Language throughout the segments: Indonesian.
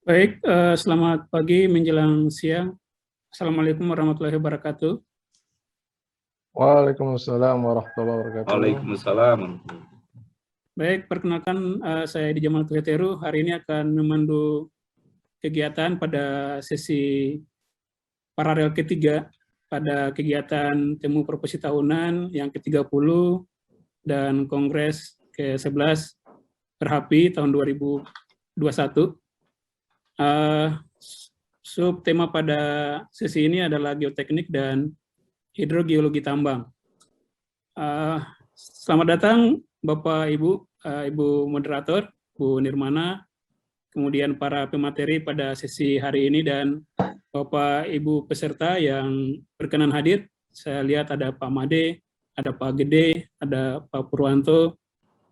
Baik, selamat pagi menjelang siang. Assalamualaikum warahmatullahi wabarakatuh. Waalaikumsalam warahmatullahi wabarakatuh. Waalaikumsalam. Baik, perkenalkan saya di Jamal Tuheteru. Hari ini akan memandu kegiatan pada sesi paralel ketiga pada kegiatan temu proposisi tahunan yang ke-30 dan Kongres ke-11 Perhapi tahun 2021. Subtema pada sesi ini adalah geoteknik dan hidrogeologi tambang. Selamat datang Bapak Ibu, Ibu moderator, Bu Nirmana, kemudian para pemateri pada sesi hari ini dan Bapak Ibu peserta yang berkenan hadir. Saya lihat ada Pak Made, ada Pak Gede, ada Pak Purwanto,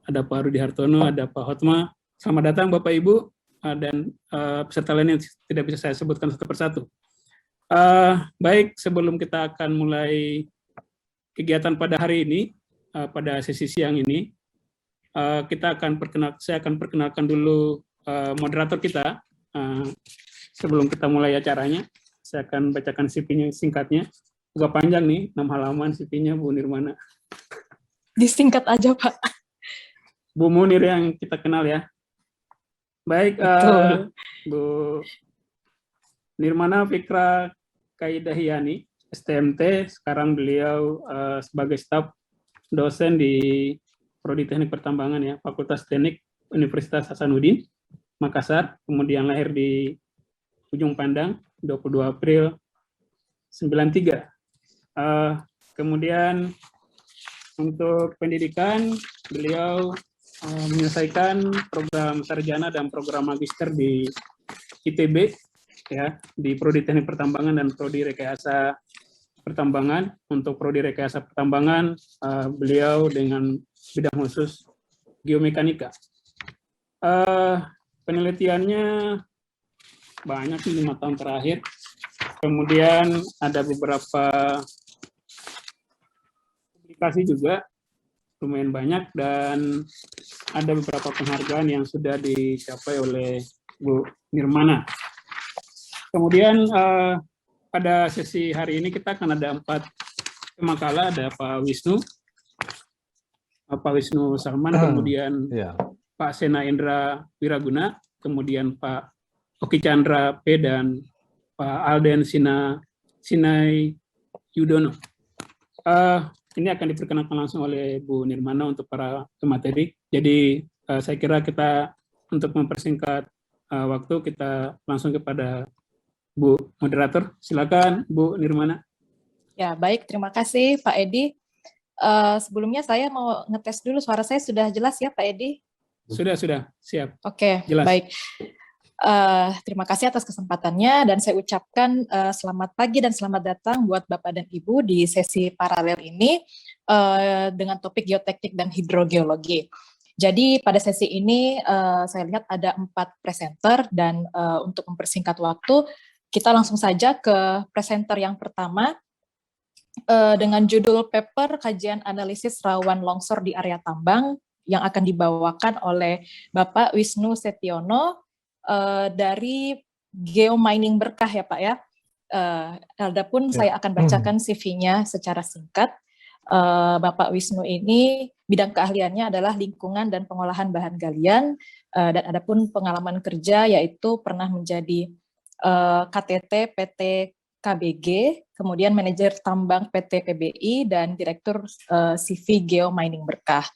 ada Pak Rudi Hartono, ada Pak Hotma. Selamat datang Bapak Ibu dan peserta lain yang tidak bisa saya sebutkan satu persatu. Baik, sebelum kita akan mulai kegiatan pada hari ini, pada sesi siang ini, saya akan perkenalkan dulu moderator kita. Sebelum kita mulai acaranya, saya akan bacakan CV-nya singkatnya. Agak panjang nih, 6 halaman CV-nya Bu Nirmana. Disingkat aja Pak. Bu Munir yang kita kenal ya. Baik, Bu Nirmana Fikra Kaidahiani, STMT, sekarang beliau sebagai staf dosen di Prodi Teknik Pertambangan ya, Fakultas Teknik Universitas Hasanuddin, Makassar, kemudian lahir di Ujung Pandang, 22 April 93. Kemudian untuk pendidikan, beliau menyelesaikan program sarjana dan program magister di ITB, ya, di Prodi Teknik Pertambangan dan Prodi Rekayasa Pertambangan. Untuk Prodi Rekayasa Pertambangan, beliau dengan bidang khusus geomekanika. Penelitiannya banyak, 5 tahun terakhir. Kemudian ada beberapa publikasi juga, lumayan banyak, dan ada beberapa penghargaan yang sudah dicapai oleh Bu Nirmana. Kemudian pada sesi hari ini kita akan ada 4 makalah, ada Pak Wisnu Salman, kemudian Pak Sena Indra Wiraguna, kemudian Pak Oki Chandra P, dan Pak Alden Sinai Yudono. Ini akan diperkenalkan langsung oleh Bu Nirmana untuk para pemateri. Jadi saya kira kita untuk mempersingkat waktu, kita langsung kepada Bu moderator. Silakan Bu Nirmana. Ya, baik, terima kasih Pak Edi. Sebelumnya saya mau ngetes dulu suara saya sudah jelas ya Pak Edi? Sudah, siap. Oke, jelas. Baik. Terima kasih atas kesempatannya dan saya ucapkan selamat pagi dan selamat datang buat Bapak dan Ibu di sesi paralel ini dengan topik geoteknik dan hidrogeologi. Jadi pada sesi ini saya lihat ada 4 presenter dan untuk mempersingkat waktu kita langsung saja ke presenter yang pertama dengan judul paper kajian analisis rawan longsor di area tambang yang akan dibawakan oleh Bapak Wisnu Setiono dari Geomining Berkah ya Pak ya. Adapun saya akan bacakan CV-nya secara singkat. Bapak Wisnu ini bidang keahliannya adalah lingkungan dan pengolahan bahan galian, dan adapun pengalaman kerja yaitu pernah menjadi KTT PT KBG, kemudian manajer tambang PT PBI, dan direktur CV Geomining Berkah.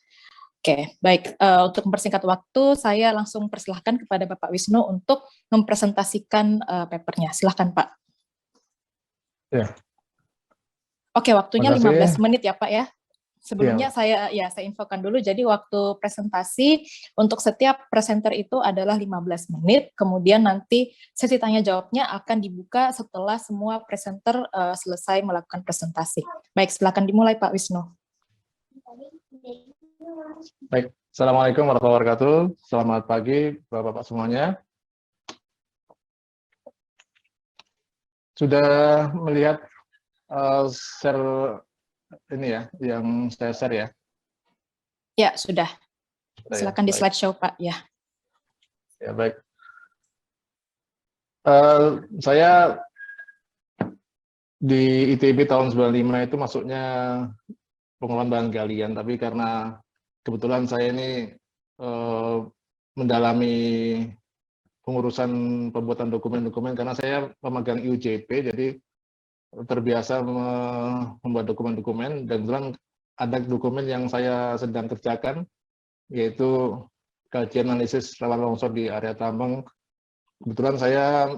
Oke, baik. Untuk mempersingkat waktu, saya langsung persilahkan kepada Bapak Wisnu untuk mempresentasikan papernya. Silahkan, Pak. Ya. Oke, waktunya 15 menit ya, Pak ya. Sebelumnya saya infokan dulu, jadi waktu presentasi untuk setiap presenter itu adalah 15 menit, kemudian nanti sesi tanya jawabnya akan dibuka setelah semua presenter selesai melakukan presentasi. Baik, silakan dimulai Pak Wisnu. Baik, Assalamualaikum warahmatullahi wabarakatuh. Selamat pagi Bapak-Bapak semuanya. Sudah melihat share ini ya, yang saya share ya? Ya, sudah. Silakan di slideshow Pak. Ya. Ya, baik. Saya di ITB tahun 95 itu masuknya pengelolaan bahan galian, tapi karena kebetulan saya ini mendalami pengurusan pembuatan dokumen-dokumen karena saya pemegang IUJP, jadi terbiasa membuat dokumen-dokumen, dan kebetulan ada dokumen yang saya sedang kerjakan, yaitu kajian analisis rawan longsor di area tambang. Kebetulan saya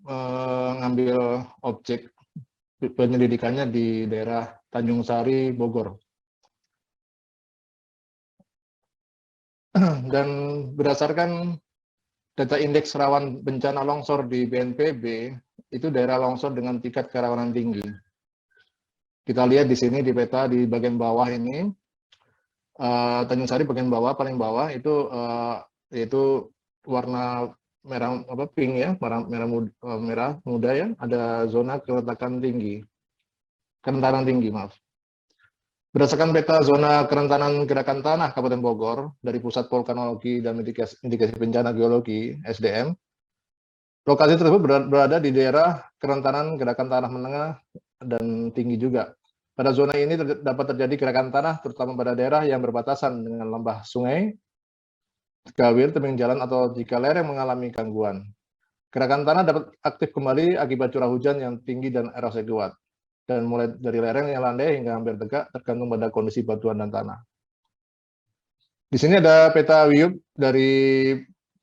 mengambil objek penyelidikannya di daerah Tanjung Sari, Bogor. Dan berdasarkan data indeks rawan bencana longsor di BNPB, itu daerah longsor dengan tingkat kerawanan tinggi. Kita lihat di sini di peta di bagian bawah ini, Tanjung Sari bagian bawah, paling bawah itu yaitu warna merah pink ya, merah muda ya, ada zona kerentanan tinggi, maaf. Berdasarkan peta zona kerentanan gerakan tanah Kabupaten Bogor dari Pusat Vulkanologi dan Mitigasi Bencana Geologi (SDM), lokasi tersebut berada di daerah kerentanan gerakan tanah menengah dan tinggi juga. Pada zona ini dapat terjadi gerakan tanah terutama pada daerah yang berbatasan dengan lembah sungai, gawir, tebing jalan, atau jika lereng mengalami gangguan. Gerakan tanah dapat aktif kembali akibat curah hujan yang tinggi dan erosi kuat, dan mulai dari lereng yang landai hingga hampir tegak tergantung pada kondisi batuan dan tanah. Di sini ada peta WIUP dari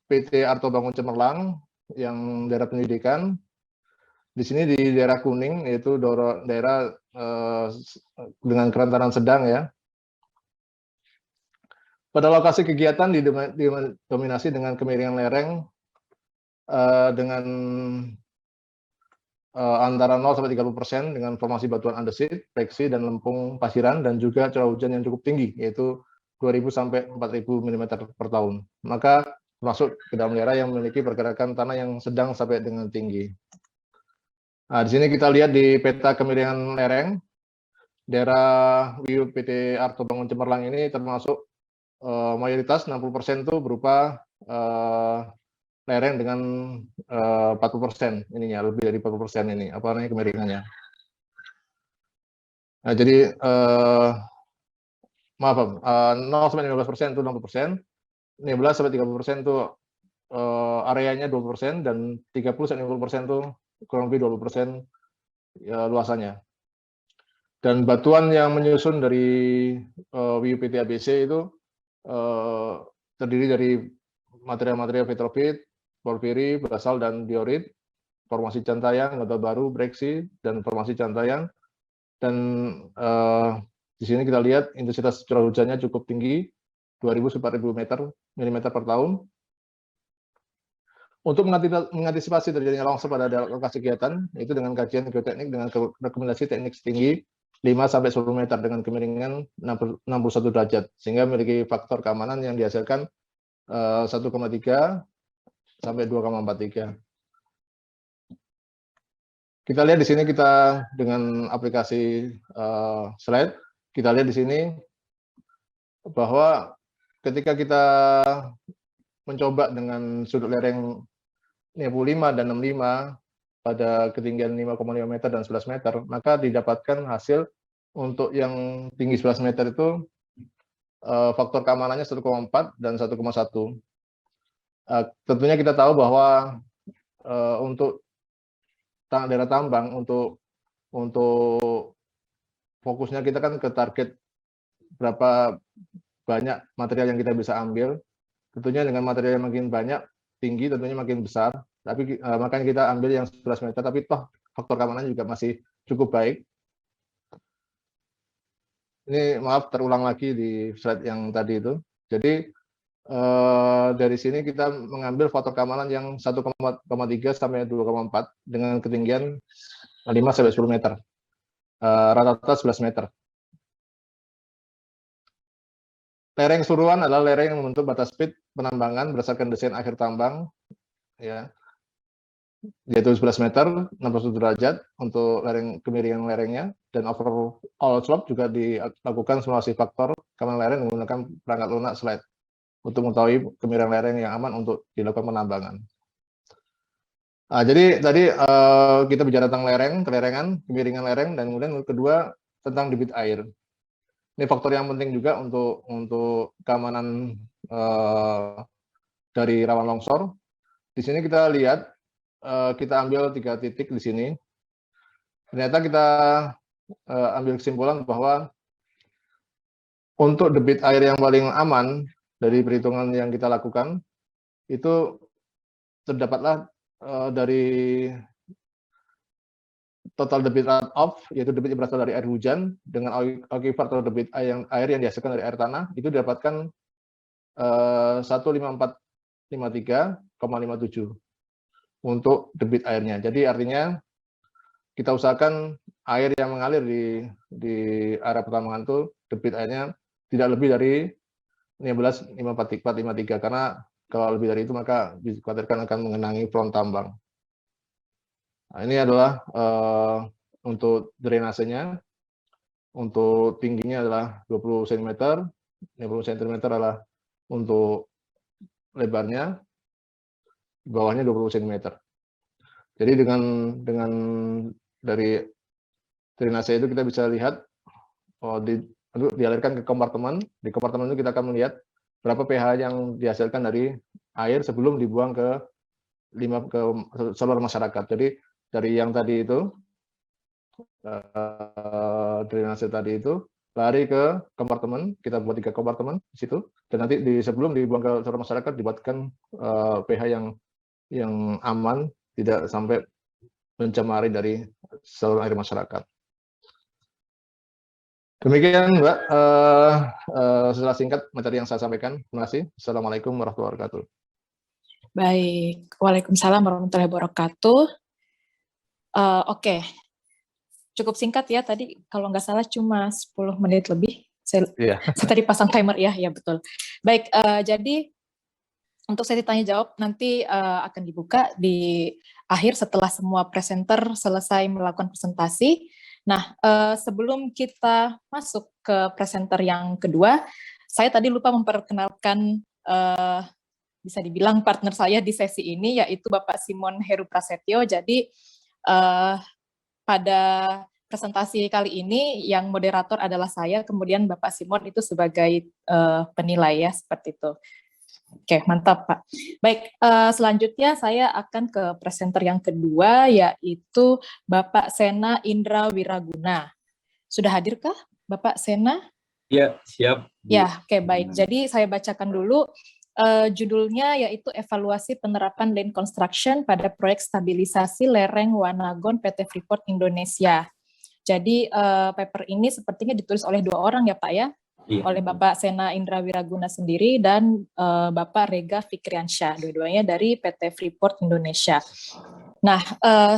PT Arto Bangun Cemerlang yang daerah pendidikan. Di sini di daerah kuning, yaitu daerah dengan kerentanan sedang ya. Pada lokasi kegiatan didominasi dengan kemiringan lereng dengan antara 0 sampai 30% dengan formasi batuan andesit, freksi, dan lempung pasiran, dan juga curah hujan yang cukup tinggi, yaitu 2.000 sampai 4.000 mm per tahun. Maka masuk ke dalam daerah yang memiliki pergerakan tanah yang sedang sampai dengan tinggi. Nah, di sini kita lihat di peta kemiringan lereng, daerah WIUP PT Arto Bangun Cemerlang ini termasuk mayoritas 60% itu berupa lereng dengan 40% ininya, lebih dari 40% ini apa namanya kemiringannya. Nah, jadi maaf, 0 sampai 15% itu 60%, 15 sampai 30% itu areanya 20%, dan 30 sampai 50% itu kurang lebih 20% ya, luasannya. Dan batuan yang menyusun dari WIUP PT ABC itu terdiri dari material-material petrofit, porfiri, basal, dan diorit, formasi cantayang, laba baru, breksi, dan formasi cantayang. Dan di sini kita lihat intensitas curah hujannya cukup tinggi, 2.000–4.000 mm per tahun. Untuk mengantisipasi terjadinya longsor pada lokasi kegiatan, itu dengan kajian geoteknik dengan rekomendasi teknik setinggi 5–10 meter dengan kemiringan 61 derajat, sehingga memiliki faktor keamanan yang dihasilkan 1,3 sampai 2,43. Kita lihat di sini kita dengan aplikasi slide, kita lihat di sini bahwa ketika kita mencoba dengan sudut lereng 55 dan 65 pada ketinggian 5,5 meter dan 11 meter, maka didapatkan hasil untuk yang tinggi 11 meter itu faktor keamanannya 1,4 dan 1,1. Tentunya kita tahu bahwa untuk daerah tambang, untuk fokusnya kita kan ke target berapa banyak material yang kita bisa ambil. Tentunya dengan material yang makin banyak, tinggi tentunya makin besar, tapi makanya kita ambil yang 11 meter, tapi toh faktor keamanan juga masih cukup baik. Ini maaf terulang lagi di slide yang tadi itu. Jadi dari sini kita mengambil faktor keamanan yang 1,3 sampai 2,4 dengan ketinggian 5–10 meter, rata-rata 11 meter. Lereng keseluruhan adalah lereng yang membentuk batas pit penambangan berdasarkan desain akhir tambang, ya, yaitu 11 meter, 61 derajat untuk lereng kemiringan lerengnya, dan overall slope juga dilakukan simulasi faktor keamanan lereng menggunakan perangkat lunak slide untuk mengetahui kemiringan lereng yang aman untuk dilakukan penambangan. Jadi tadi kita bicara tentang kelerengan, kemiringan lereng, dan kemudian kedua tentang debit air. Ini faktor yang penting juga untuk keamanan dari rawan longsor. Di sini kita lihat, kita ambil 3 titik di sini. Ternyata kita ambil kesimpulan bahwa untuk debit air yang paling aman dari perhitungan yang kita lakukan, itu terdapatlah dari total debit runoff, yaitu debit yang berasal dari air hujan, dengan aquifer atau debit air yang dihasilkan dari air tanah, itu didapatkan 15453,57 untuk debit airnya. Jadi artinya kita usahakan air yang mengalir di area pertambangan itu debit airnya tidak lebih dari 15,453, karena kalau lebih dari itu maka dikhawatirkan akan mengenangi front tambang. Nah, ini adalah untuk drainasenya. Untuk tingginya adalah 20 cm, 50 cm adalah untuk lebarnya, di bawahnya 20 cm. Jadi dengan dari drainase itu kita bisa lihat dialirkan ke kompartemen. Di kompartemen itu kita akan melihat berapa pH yang dihasilkan dari air sebelum dibuang ke saluran masyarakat. Jadi dari yang tadi itu drainase tadi itu lari ke kompartemen, kita buat 3 kompartemen di situ, dan nanti sebelum dibuang ke saluran masyarakat dibuatkan pH yang aman, tidak sampai mencemari dari saluran air masyarakat. Demikian, Mbak, setelah singkat materi yang saya sampaikan. Terima kasih. Assalamualaikum warahmatullahi wabarakatuh. Baik, Waalaikumsalam warahmatullahi wabarakatuh. Oke, cukup singkat ya tadi, kalau nggak salah cuma 10 menit lebih. Saya tadi pasang timer, ya betul. Baik, jadi untuk sesi tanya jawab nanti akan dibuka di akhir setelah semua presenter selesai melakukan presentasi. Nah, sebelum kita masuk ke presenter yang kedua, saya tadi lupa memperkenalkan bisa dibilang partner saya di sesi ini, yaitu Bapak Simon Heru Prasetyo. Jadi pada presentasi kali ini yang moderator adalah saya, kemudian Bapak Simon itu sebagai penilai, ya, seperti itu. Oke, mantap, Pak. Baik, selanjutnya saya akan ke presenter yang kedua, yaitu Bapak Sena Indra Wiraguna. Sudah hadirkah Bapak Sena? Ya, siap. Ya, oke, baik. Jadi saya bacakan dulu judulnya, yaitu Evaluasi Penerapan Land Construction pada Proyek Stabilisasi Lereng Wanagon PT Freeport Indonesia. Jadi paper ini sepertinya ditulis oleh 2 orang ya, Pak, ya? Iya. Oleh Bapak Sena Indra Wiraguna sendiri dan Bapak Rega Fikriansyah, dua-duanya dari PT Freeport Indonesia. Nah,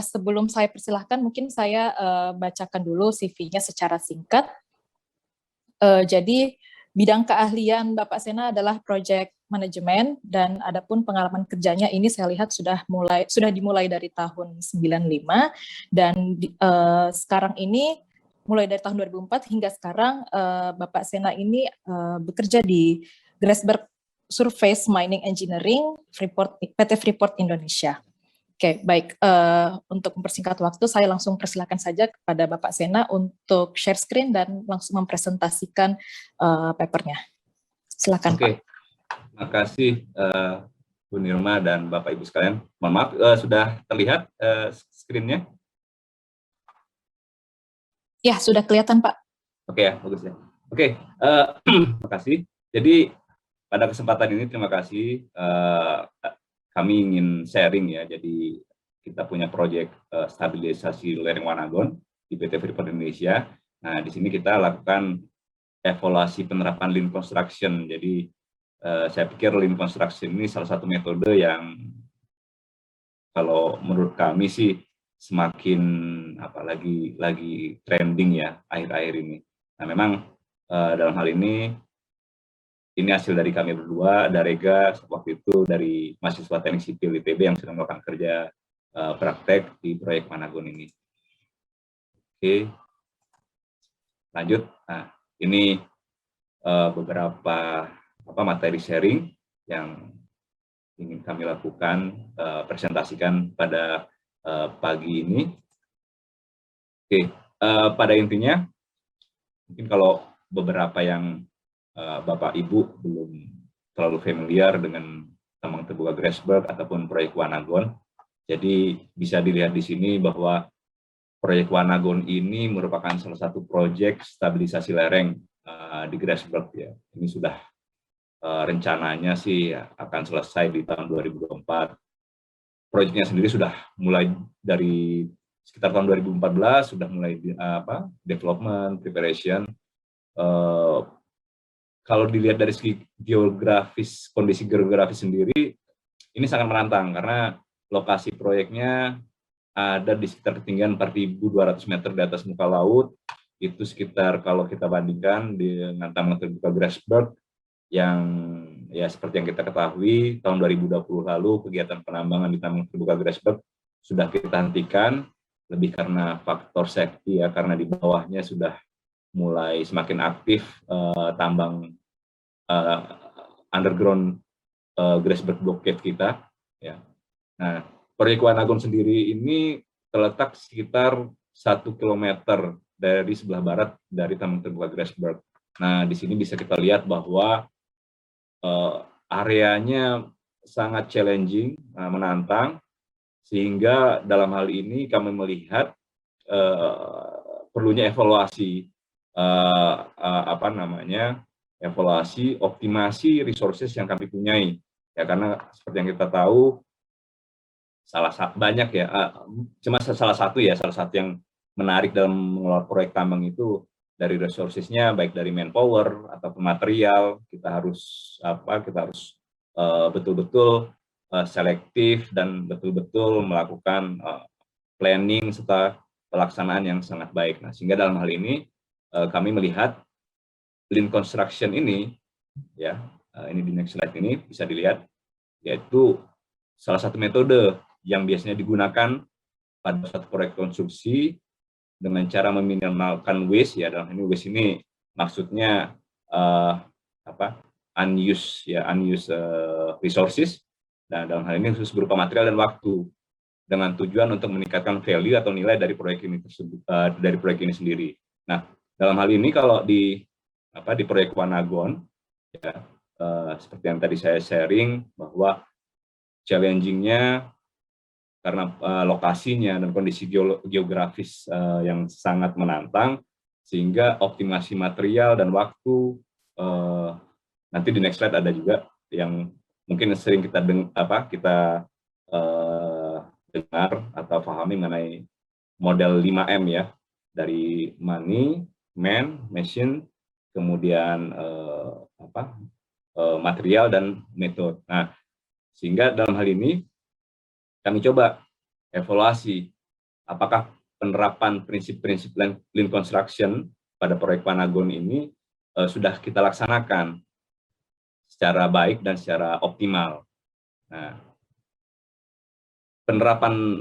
sebelum saya persilahkan, mungkin saya bacakan dulu CV-nya secara singkat. Jadi bidang keahlian Bapak Sena adalah project manajemen, dan adapun pengalaman kerjanya ini saya lihat sudah dimulai dari tahun 95, dan sekarang ini mulai dari tahun 2004 hingga sekarang Bapak Sena ini bekerja di Grasberg Surface Mining Engineering PT Freeport Indonesia. Oke, baik. Untuk mempersingkat waktu, saya langsung persilakan saja kepada Bapak Sena untuk share screen dan langsung mempresentasikan papernya. Silakan, Pak. Terima kasih Bu Nirma dan Bapak Ibu sekalian. Mohon maaf, sudah terlihat screen-nya? Ya, sudah kelihatan, Pak. Oke, ya, bagus ya. Oke, terima kasih. Jadi pada kesempatan ini terima kasih. Kami ingin sharing, ya. Jadi kita punya proyek stabilisasi lereng Wanagon di PT Freeport Indonesia. Nah, di sini kita lakukan evaluasi penerapan lean construction. Jadi saya pikir lean construction ini salah satu metode yang kalau menurut kami sih semakin lagi trending, ya, akhir-akhir ini. Nah, memang dalam hal ini hasil dari kami berdua, ada Rega waktu itu dari mahasiswa teknik sipil ITB yang sedang melakukan kerja praktek di proyek Wanagon ini. Oke, lanjut. Nah, ini beberapa materi sharing yang ingin kami lakukan, presentasikan pada pagi ini. Oke, pada intinya, mungkin kalau beberapa yang Bapak Ibu belum terlalu familiar dengan tambang terbuka Grasberg ataupun proyek Wanagon, jadi bisa dilihat di sini bahwa proyek Wanagon ini merupakan salah satu proyek stabilisasi lereng di Grasberg ya. Ini sudah rencananya sih akan selesai di tahun 2024. Proyeknya sendiri sudah mulai dari sekitar tahun 2014 sudah mulai development, preparation. Kalau dilihat dari segi geografis, kondisi geografis sendiri, ini sangat menantang karena lokasi proyeknya ada di sekitar ketinggian 4.200 meter di atas muka laut. Itu sekitar kalau kita bandingkan dengan tambang terbuka Grasberg yang ya seperti yang kita ketahui tahun 2020 lalu kegiatan penambangan di tambang terbuka Grasberg sudah kita hentikan lebih karena faktor safety ya, karena di bawahnya sudah mulai semakin aktif tambang underground Grasberg blockade kita ya. Nah, proyek Wanagon sendiri ini terletak sekitar 1 km dari sebelah barat dari tambang terbuka Grasberg. Nah, di sini bisa kita lihat bahwa areanya sangat challenging, menantang, sehingga dalam hal ini kami melihat perlunya evaluasi evaluasi optimasi resources yang kami punyai ya, karena seperti yang kita tahu banyak ya, cuma salah satu yang menarik dalam mengelola proyek tambang itu dari resourcesnya, baik dari manpower ataupun material. Kita harus betul-betul selektif dan betul-betul melakukan planning serta pelaksanaan yang sangat baik. Nah, sehingga dalam hal ini kami melihat lean construction ini ya, ini di next slide ini bisa dilihat, yaitu salah satu metode yang biasanya digunakan pada suatu proyek konstruksi dengan cara meminimalkan waste ya. Dalam ini waste ini maksudnya unused resources, dan dalam hal ini khusus berupa material dan waktu, dengan tujuan untuk meningkatkan value atau nilai dari proyek ini sendiri. Nah, dalam hal ini kalau di proyek Wanagon ya, seperti yang tadi saya sharing bahwa challenging-nya karena lokasinya dan kondisi geografis yang sangat menantang, sehingga optimasi material dan waktu, nanti di next slide ada juga yang mungkin sering kita dengar atau pahami mengenai model 5M ya, dari money, man, machine, kemudian material dan metode. Nah, sehingga dalam hal ini kami coba evaluasi apakah penerapan prinsip-prinsip lean construction pada proyek Wanagon ini sudah kita laksanakan secara baik dan secara optimal. Nah, penerapan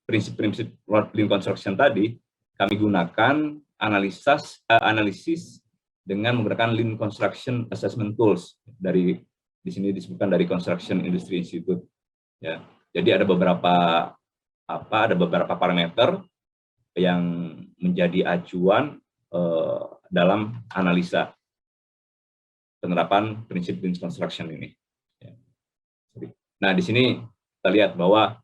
prinsip-prinsip lean construction tadi kami gunakan analisis dengan menggunakan lean construction assessment tools di sini disebutkan dari Construction Industry Institute ya. Jadi ada beberapa parameter yang menjadi acuan dalam analisa penerapan prinsip lean construction ini. Nah, di sini kita lihat bahwa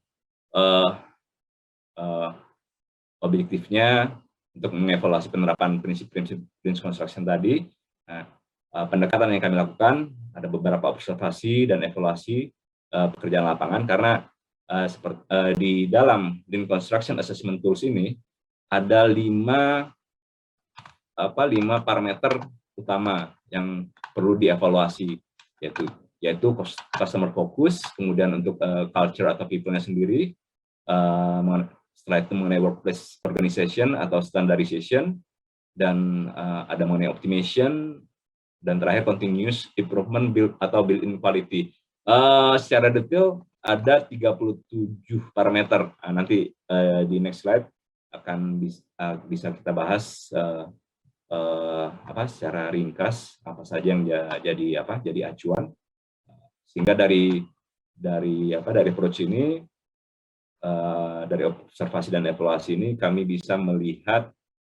objektifnya untuk mengevaluasi penerapan prinsip-prinsip lean construction tadi. Nah, pendekatan yang kami lakukan ada beberapa observasi dan evaluasi pekerjaan lapangan, karena di dalam lean construction assessment tools ini ada 5 parameter utama yang perlu dievaluasi, yaitu customer focus, kemudian untuk culture atau people-nya sendiri, setelah itu mengenai workplace organization atau standardization, dan ada mengenai optimization, dan terakhir continuous improvement build-in quality. Secara detail ada 37 parameter. Nanti di next slide akan bisa kita bahas secara ringkas apa saja yang jadi acuan, Sehingga dari approach ini, dari observasi dan evaluasi ini kami bisa melihat,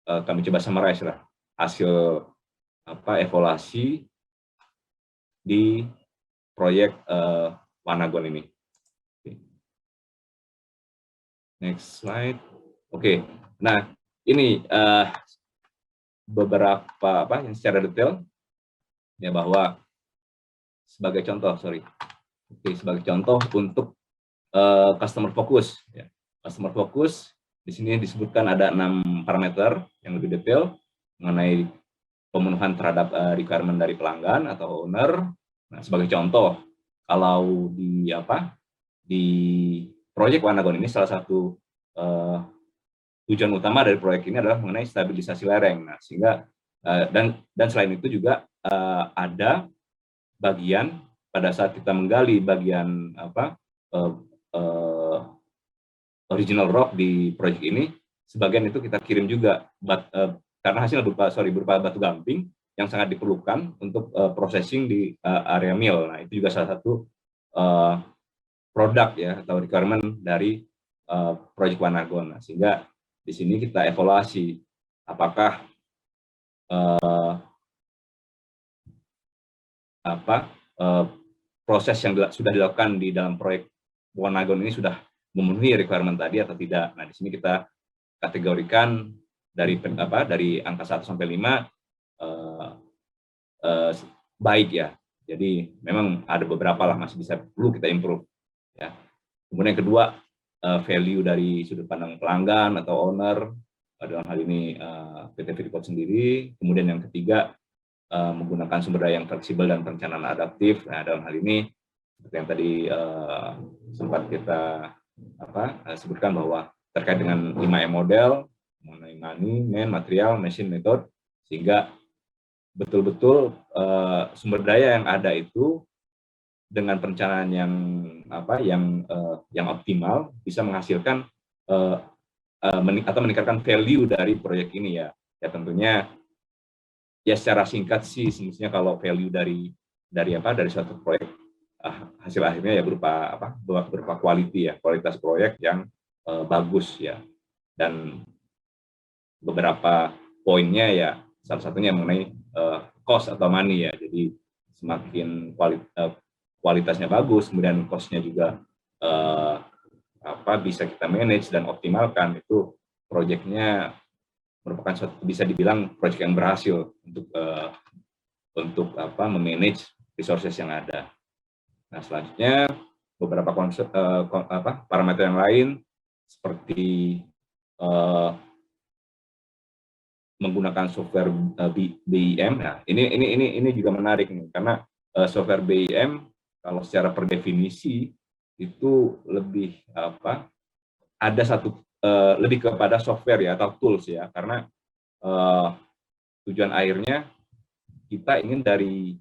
kami coba summarize lah hasil evaluasi di proyek Wanagon ini. Next slide. Oke. Nah, ini beberapa yang secara detail ya, bahwa sebagai contoh, sebagai contoh untuk customer focus ya. Customer focus di sini disebutkan ada 6 parameter yang lebih detail mengenai pemenuhan terhadap requirement dari pelanggan atau owner. Nah, sebagai contoh, kalau di proyek Wanagon ini salah satu tujuan utama dari proyek ini adalah mengenai stabilisasi lereng. Nah, sehingga dan selain itu juga ada bagian pada saat kita menggali bagian original rock di proyek ini, sebagian itu kita kirim juga karena hasil berupa batu gamping yang sangat diperlukan untuk processing di area mill. Nah, itu juga salah satu produk ya atau requirement dari proyek Wanagon. Nah, sehingga di sini kita evaluasi apakah proses yang sudah dilakukan di dalam proyek Wanagon ini sudah memenuhi requirement tadi atau tidak. Nah, di sini kita kategorikan dari angka 1 sampai 5 baik ya. Jadi memang ada beberapa lah masih perlu kita improve ya. Kemudian yang kedua, value dari sudut pandang pelanggan atau owner, dalam hal ini PT Freeport sendiri. Kemudian yang ketiga, menggunakan sumber daya yang fleksibel dan perencanaan adaptif. Nah, dalam hal ini seperti yang tadi sempat kita sebutkan bahwa terkait dengan 5M model mengenai money, man, material, machine, method, sehingga betul-betul sumber daya yang ada itu dengan perencanaan yang optimal bisa menghasilkan atau meningkatkan value dari proyek ini ya. Ya tentunya ya secara singkat sih semestinya kalau value dari suatu proyek hasil akhirnya ya berupa quality ya, kualitas proyek yang bagus ya. Dan beberapa poinnya ya salah satunya mengenai cost atau money ya. Jadi semakin kualitasnya bagus, kemudian cost-nya juga bisa kita manage dan optimalkan, itu proyeknya merupakan suatu, bisa dibilang proyek yang berhasil untuk memanage resources yang ada. Nah, selanjutnya beberapa parameter yang lain seperti menggunakan software BIM. Nah, ini juga menarik nih, karena software BIM kalau secara per definisi itu lebih lebih kepada software ya atau tools ya, karena tujuan akhirnya kita ingin dari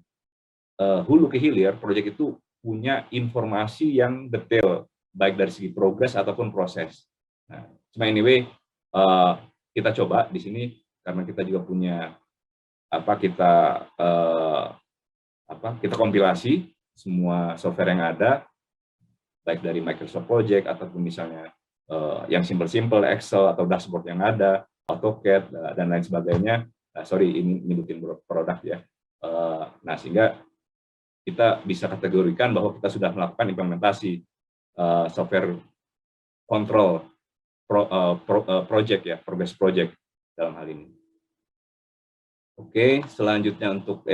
hulu ke hilir proyek itu punya informasi yang detail baik dari segi progres ataupun proses. Nah, cuma anyway kita coba di sini karena kita juga punya kita kompilasi semua software yang ada baik dari Microsoft Project ataupun misalnya yang simple Excel atau dashboard yang ada, AutoCAD dan lain sebagainya. Sorry, ini nyebutin produk ya. Nah, sehingga kita bisa kategorikan bahwa kita sudah melakukan implementasi software control project ya, progress project dalam hal ini. Oke, selanjutnya untuk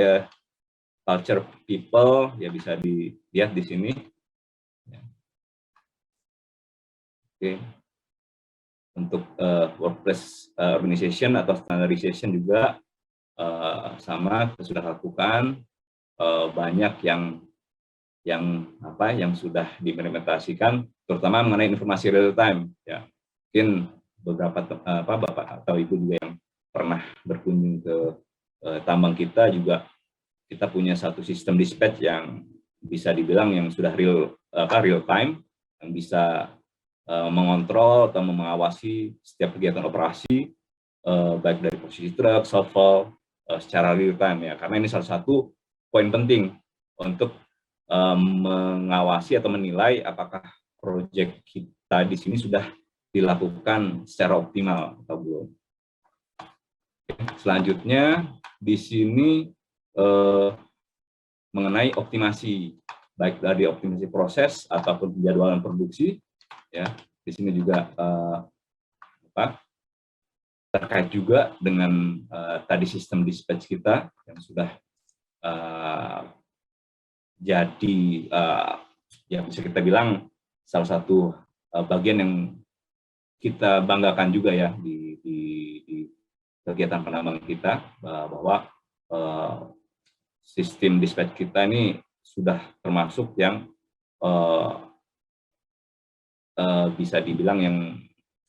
culture people ya bisa dilihat di sini. Oke, untuk workplace organization atau standardization juga sama kita sudah lakukan, banyak yang sudah diimplementasikan, terutama mengenai informasi real time ya. Mungkin beberapa bapak atau ibu juga yang pernah berkunjung ke tambang kita juga, kita punya satu sistem dispatch yang bisa dibilang yang sudah real time, yang bisa mengontrol atau mengawasi setiap kegiatan operasi baik dari posisi truk, shovel secara real time ya, karena ini salah satu poin penting untuk mengawasi atau menilai apakah proyek kita di sini sudah dilakukan secara optimal atau belum. Selanjutnya di sini mengenai optimasi, baik dari optimasi proses ataupun penjadwalan produksi, ya. Di sini juga terkait juga dengan tadi sistem dispatch kita yang sudah jadi ya bisa kita bilang salah satu bagian yang kita banggakan juga ya di kegiatan penambangan kita, bahwa sistem dispatch kita ini sudah termasuk yang bisa dibilang yang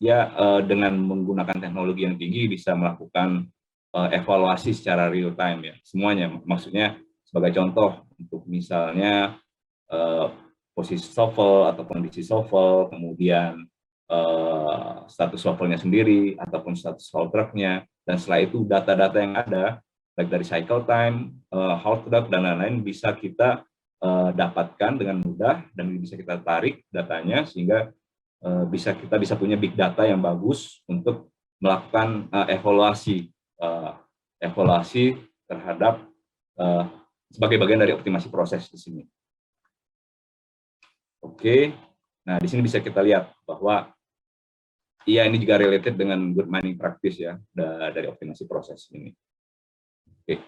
ya dengan menggunakan teknologi yang tinggi bisa melakukan evaluasi secara real time ya semuanya. Maksudnya sebagai contoh untuk misalnya posisi shovel atau kondisi shovel, kemudian status shovelnya sendiri ataupun status haul truknya, dan setelah itu data-data yang ada baik dari cycle time, haul truck dan lain-lain bisa kita dapatkan dengan mudah dan bisa kita tarik datanya sehingga kita bisa punya big data yang bagus untuk melakukan evaluasi terhadap sebagai bagian dari optimasi proses di sini. Oke, nah di sini bisa kita lihat bahwa iya ini juga related dengan good mining practice ya dari optimasi proses ini. Oke.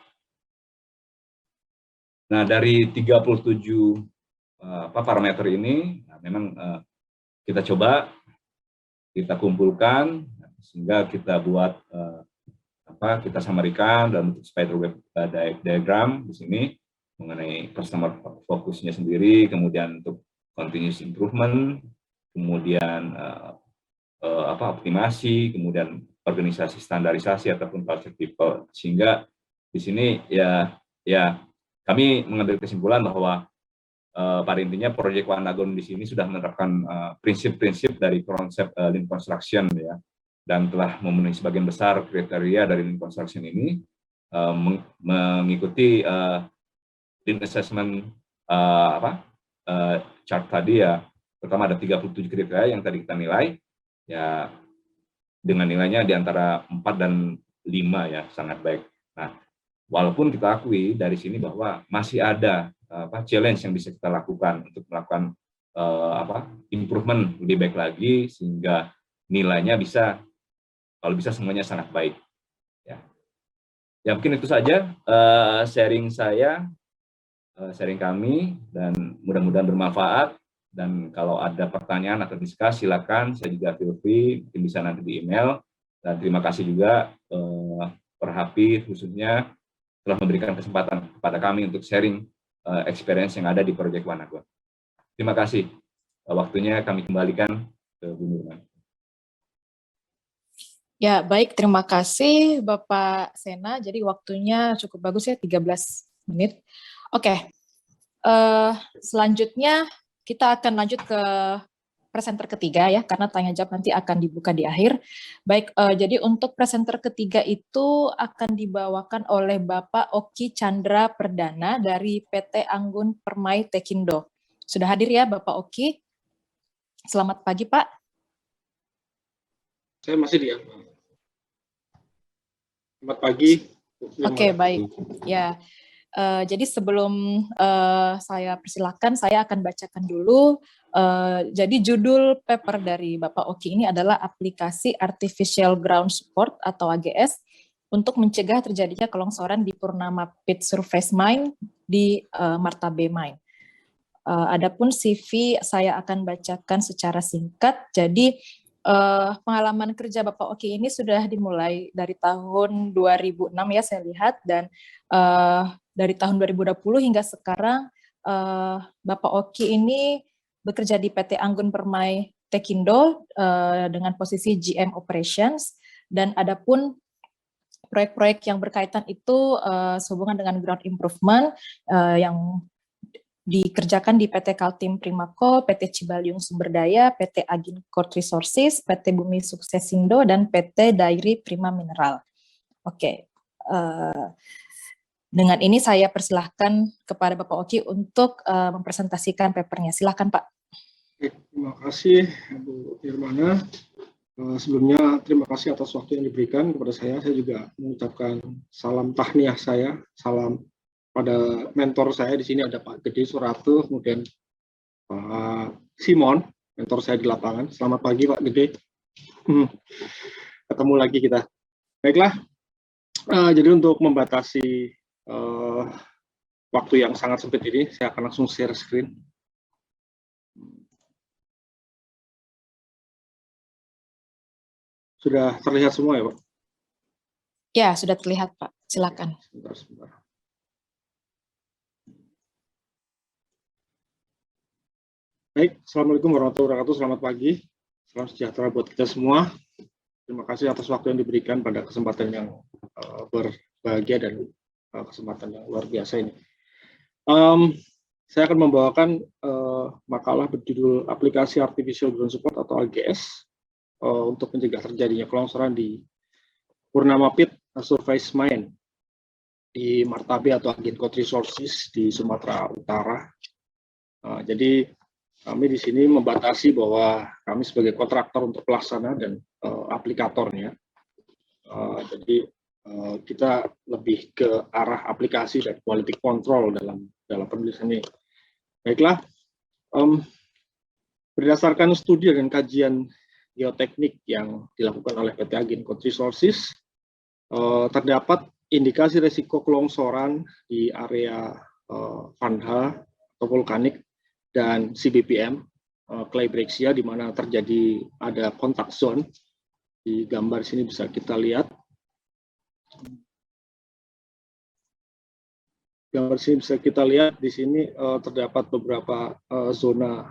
Nah dari 37 parameter ini, nah, memang kita coba kita kumpulkan sehingga kita buat kita samarikan dalam bentuk spiderweb diagram di sini mengenai customer fokusnya sendiri, kemudian untuk continuous improvement, kemudian optimasi, kemudian organisasi standarisasi ataupun culture people, sehingga di sini ya kami mengambil kesimpulan bahwa pada intinya proyek Wanagon di sini sudah menerapkan prinsip-prinsip dari konsep lean construction ya, dan telah memenuhi sebagian besar kriteria dari lean construction ini, mengikuti lean assessment chart tadi ya. Pertama ada 37 kriteria yang tadi kita nilai ya, dengan nilainya di antara 4 dan 5 ya, sangat baik. Nah, walaupun kita akui dari sini bahwa masih ada challenge yang bisa kita lakukan untuk melakukan improvement lebih baik lagi sehingga nilainya bisa, kalau bisa semuanya sangat baik ya. Ya mungkin itu saja sharing saya, sharing kami, dan mudah-mudahan bermanfaat. Dan kalau ada pertanyaan atau diskusi silakan, saya juga feel free, mungkin bisa nanti di email. Dan terima kasih juga Perhapi khususnya telah memberikan kesempatan kepada kami untuk sharing experience yang ada di Project Wanagon. Terima kasih. Waktunya kami kembalikan ke Bu Nurman. Ya, baik. Terima kasih Bapak Sena. Jadi waktunya cukup bagus ya, 13 menit. Oke. Selanjutnya kita akan lanjut ke presenter ketiga ya, karena tanya jawab nanti akan dibuka di akhir. Baik, jadi untuk presenter ketiga itu akan dibawakan oleh Bapak Oki Chandra Perdana dari PT Anggun Permai Tekindo. Sudah hadir ya Bapak Oki? Selamat pagi Pak. Saya masih diam. Selamat pagi. Oke, baik. Ya. Jadi sebelum saya persilakan, saya akan bacakan dulu. Jadi judul paper dari Bapak Oki ini adalah aplikasi Artificial Ground Support atau AGS untuk mencegah terjadinya kelongsoran di Purnama Pit Surface Mine di Martabe Mine. Adapun CV saya akan bacakan secara singkat. Jadi pengalaman kerja Bapak Oki ini sudah dimulai dari tahun 2006 ya saya lihat, dan dari tahun 2020 hingga sekarang Bapak Oki ini bekerja di PT Anggun Permai Tekindo dengan posisi GM Operations, dan adapun proyek-proyek yang berkaitan itu sehubungan dengan ground improvement yang dikerjakan di PT Kaltim Primako, PT Cibaliung Sumberdaya, PT Agincourt Resources, PT Bumi Suksesindo, dan PT Dairi Prima Mineral. Oke. Dengan ini saya persilahkan kepada Bapak Oki untuk mempresentasikan papernya. Silakan Pak. Terima kasih Bu Nirmana. Sebelumnya terima kasih atas waktu yang diberikan kepada saya. Saya juga mengucapkan salam tahniah saya, salam pada mentor saya di sini ada Pak Gede Suratu, kemudian Pak Simon, mentor saya di lapangan. Selamat pagi Pak Gede. Ketemu lagi kita. Baiklah, jadi untuk membatasi waktu yang sangat sempit ini, saya akan langsung share screen. Sudah terlihat semua ya Pak? Ya, sudah terlihat Pak. Silakan. Sebentar. Baik, Assalamualaikum warahmatullahi wabarakatuh. Selamat pagi. Salam sejahtera buat kita semua. Terima kasih atas waktu yang diberikan pada kesempatan yang berbahagia dan kesempatan yang luar biasa ini. Saya akan membawakan makalah berjudul Aplikasi Artificial Ground Support atau AGS untuk mencegah terjadinya kelongsoran di Purnama Pit Surface Mine di Martabe atau Agincourt Resources di Sumatera Utara. Jadi kami di sini membatasi bahwa kami sebagai kontraktor untuk pelaksana dan aplikatornya. Jadi kita lebih ke arah aplikasi dan quality control dalam penulisan ini. Baiklah, berdasarkan studi dan kajian geoteknik yang dilakukan oleh PT Agincourt Resources, terdapat indikasi resiko kelongsoran di area Vanha atau vulkanik dan CBPM, Claybrexia, di mana terjadi ada kontak zone. Di gambar sini bisa kita lihat. Gambar sini bisa kita lihat, di sini terdapat beberapa zona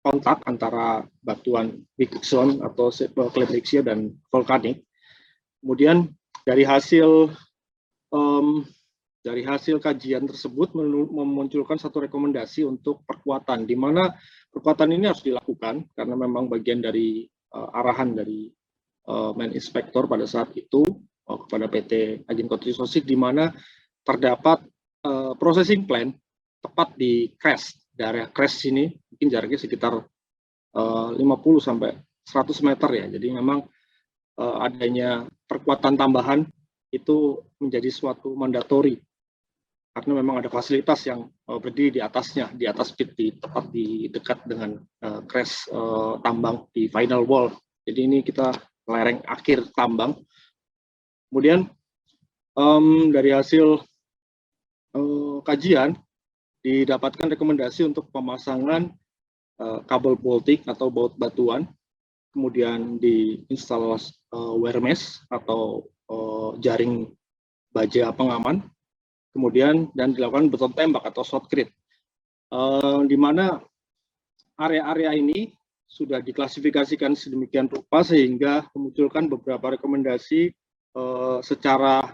kontak antara batuan big zone atau Claybrexia dan vulkanik. Kemudian dari hasil kajian tersebut memunculkan satu rekomendasi untuk perkuatan, di mana perkuatan ini harus dilakukan karena memang bagian dari arahan dari main inspektor pada saat itu kepada PT Agincourt Resources, di mana terdapat processing plant tepat di daerah crash sini, mungkin jaraknya sekitar 50 sampai 100 meter ya. Jadi memang adanya perkuatan tambahan itu menjadi suatu mandatori karena memang ada fasilitas yang berdiri di atasnya, di atas pit, tepat di dekat dengan crash tambang di final wall. Jadi ini kita lereng akhir tambang. Kemudian dari hasil kajian didapatkan rekomendasi untuk pemasangan kabel bolting atau baut batuan, kemudian diinstal wire mesh atau jaring baja pengaman, kemudian dan dilakukan beton tembak atau shotcrete, di mana area-area ini sudah diklasifikasikan sedemikian rupa sehingga memunculkan beberapa rekomendasi secara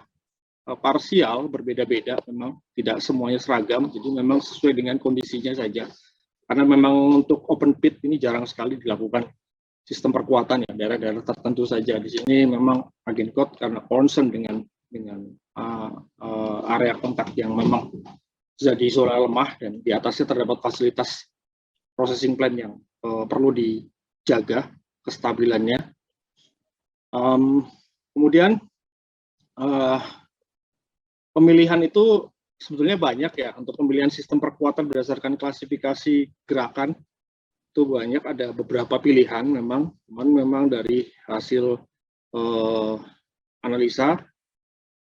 parsial, berbeda-beda, memang tidak semuanya seragam, jadi memang sesuai dengan kondisinya saja. Karena memang untuk open pit ini jarang sekali dilakukan sistem perkuatan ya, daerah-daerah tertentu saja. Di sini memang Agincourt karena concern dengan area kontak yang memang sudah di zona lemah dan di atasnya terdapat fasilitas processing plant yang perlu dijaga kestabilannya. Kemudian pemilihan itu sebetulnya banyak ya, untuk pemilihan sistem perkuatan berdasarkan klasifikasi gerakan itu banyak, ada beberapa pilihan memang dari hasil analisa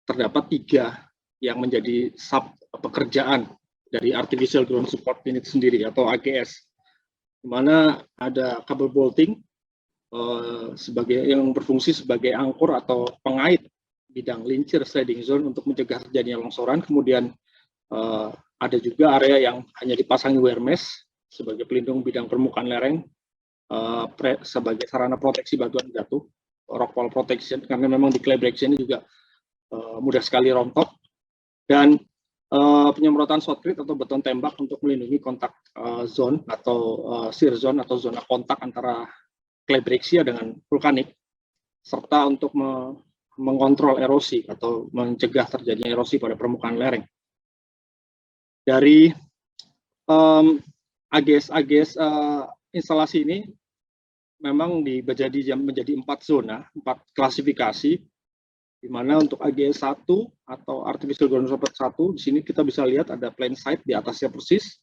terdapat 3 yang menjadi sub pekerjaan dari Artificial Ground Support Unit sendiri atau AGS, di mana ada kabel bolting sebagai yang berfungsi sebagai angkor atau pengait bidang lincir sliding zone untuk mencegah terjadinya longsoran. Kemudian ada juga area yang hanya dipasangi wire mesh sebagai pelindung bidang permukaan lereng sebagai sarana proteksi batuan jatuh, rock wall protection, karena memang di Claybrexia ini juga mudah sekali rontok, dan penyemprotan shotcrete atau beton tembak untuk melindungi kontak zone atau shear zone atau zona kontak antara Claybrexia dengan vulkanik, serta untuk mengontrol erosi atau mencegah terjadinya erosi pada permukaan lereng. Dari AGS instalasi ini memang menjadi 4 zona, 4 klasifikasi, di mana untuk AGS 1 atau Artificial Ground Support 1, di sini kita bisa lihat ada plain site di atasnya persis.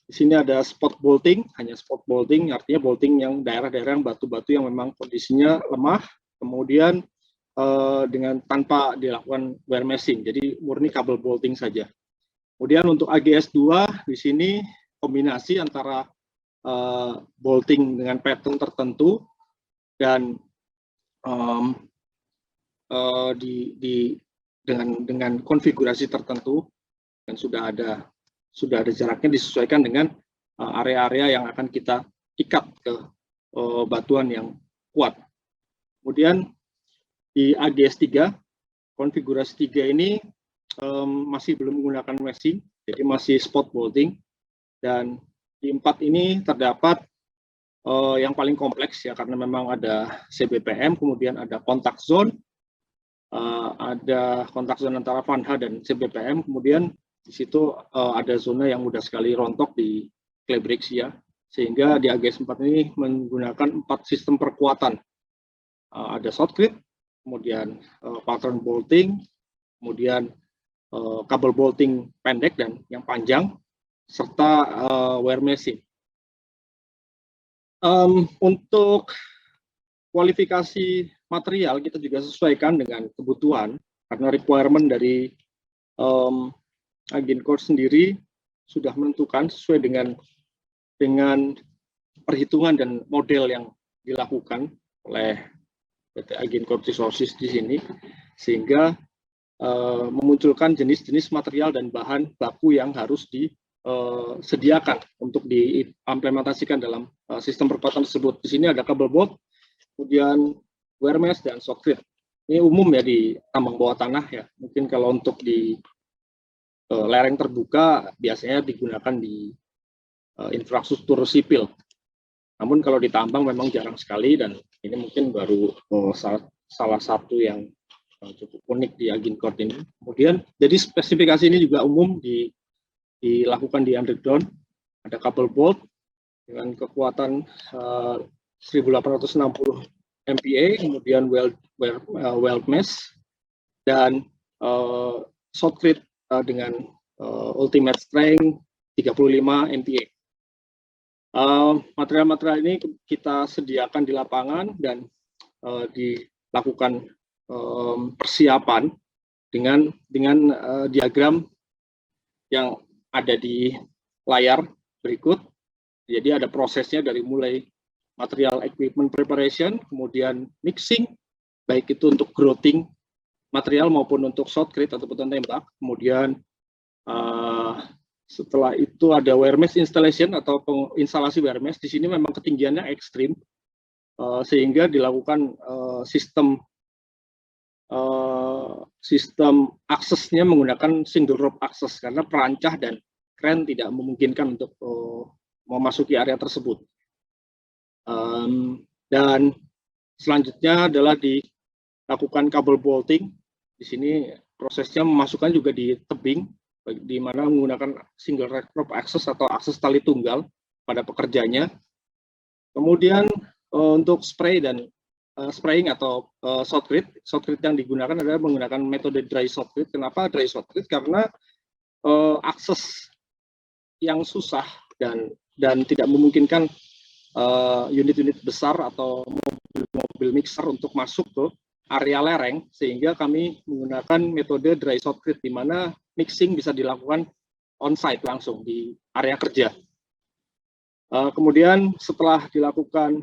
Di sini ada spot bolting, hanya spot bolting, artinya bolting yang daerah-daerah yang batu-batu yang memang kondisinya lemah, kemudian dengan tanpa dilakukan wire meshing, jadi murni kabel bolting saja. Kemudian untuk AGS 2, di sini kombinasi antara bolting dengan pattern tertentu dan dengan konfigurasi tertentu, dan sudah ada jaraknya disesuaikan dengan area-area yang akan kita ikat ke batuan yang kuat. Kemudian di AGS 3, konfigurasi 3 ini masih belum menggunakan meshing, jadi masih spot bolting, dan di 4 ini terdapat yang paling kompleks ya, karena memang ada CBPM, kemudian ada kontak zone, ada kontak zone antara Vanha dan CBPM, kemudian di situ ada zona yang mudah sekali rontok di clay brixia, sehingga di AGS 4 ini menggunakan 4 sistem perkuatan. Ada shotcrete, kemudian pattern bolting, kemudian kabel bolting pendek dan yang panjang, serta wire meshing. Untuk kualifikasi material kita juga sesuaikan dengan kebutuhan, karena requirement dari Agincourt sendiri sudah menentukan sesuai dengan perhitungan dan model yang dilakukan oleh PT Agincourt Resources di sini, sehingga memunculkan jenis-jenis material dan bahan baku yang harus disediakan untuk diimplementasikan dalam sistem perkuatan tersebut. Di sini ada kabel bolt, kemudian wire mesh dan shotcrete. Ini umum ya di tambang bawah tanah ya. Mungkin kalau untuk di lereng terbuka biasanya digunakan di infrastruktur sipil. Namun kalau di tambang memang jarang sekali, dan ini mungkin baru salah satu yang cukup unik di Agincourt ini. Kemudian jadi spesifikasi ini juga umum dilakukan di underground. Ada kabel bolt dengan kekuatan 1860 MPa, kemudian weld mesh, dan shotcrete dengan ultimate strength 35 MPa. Material-material ini kita sediakan di lapangan dan dilakukan persiapan dengan diagram yang ada di layar berikut. Jadi ada prosesnya dari mulai material equipment preparation, kemudian mixing, baik itu untuk grouting material maupun untuk shotcrete atau beton tembak. Kemudian setelah itu ada wire mesh installation atau instalasi wire mesh. Di sini memang ketinggiannya ekstrim, sehingga dilakukan sistem aksesnya menggunakan single rope akses, karena perancah dan kren tidak memungkinkan untuk memasuki area tersebut. Dan selanjutnya adalah dilakukan kabel bolting. Di sini prosesnya memasukkan juga di tebing, di mana menggunakan single rope access atau akses tali tunggal pada pekerjanya. Kemudian untuk spray dan spraying atau shotcrete yang digunakan adalah menggunakan metode dry shotcrete. Kenapa dry shotcrete? Karena akses yang susah dan tidak memungkinkan unit-unit besar atau mobil mixer untuk masuk ke area lereng, sehingga kami menggunakan metode dry shotcrete, di mana mixing bisa dilakukan on-site langsung di area kerja. Kemudian setelah dilakukan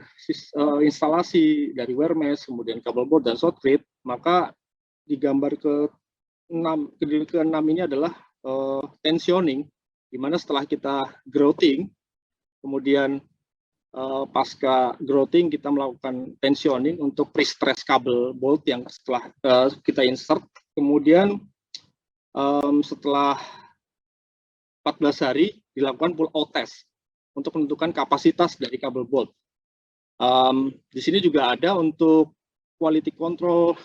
instalasi dari wire mesh, kemudian kabel bolt dan shotcrete, maka di gambar ke-6 ini adalah tensioning, di mana setelah kita grouting, kemudian pasca grouting kita melakukan tensioning untuk pre-stress kabel bolt yang setelah kita insert. Kemudian setelah 14 hari dilakukan pull out test untuk menentukan kapasitas dari kabel bolt. Di sini juga ada untuk quality control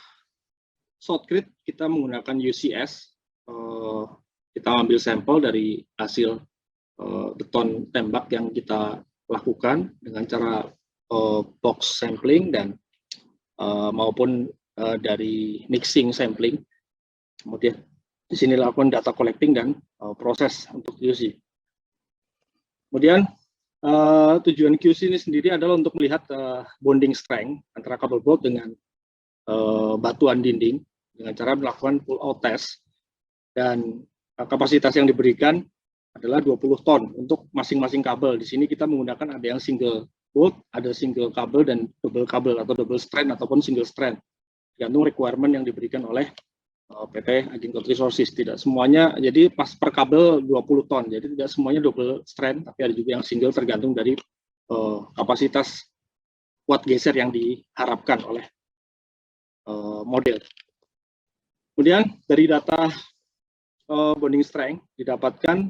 shotcrete kita menggunakan UCS. Kita ambil sampel dari hasil beton tembak yang kita lakukan dengan cara box sampling dan maupun dari mixing sampling. Kemudian di sini lakukan data collecting dan proses untuk QC. Kemudian tujuan QC ini sendiri adalah untuk melihat bonding strength antara kabel bolt dengan batuan dinding dengan cara melakukan pull out test, dan kapasitas yang diberikan adalah 20 ton untuk masing-masing kabel. Di sini kita menggunakan ada yang single bolt, ada single kabel dan double kabel atau double strand ataupun single strand, tergantung requirement yang diberikan oleh PT Agincourt Resources. Tidak semuanya, jadi pas per kabel 20 ton, jadi tidak semuanya double strand, tapi ada juga yang single tergantung dari kapasitas kuat geser yang diharapkan oleh model. Kemudian dari data bonding strength didapatkan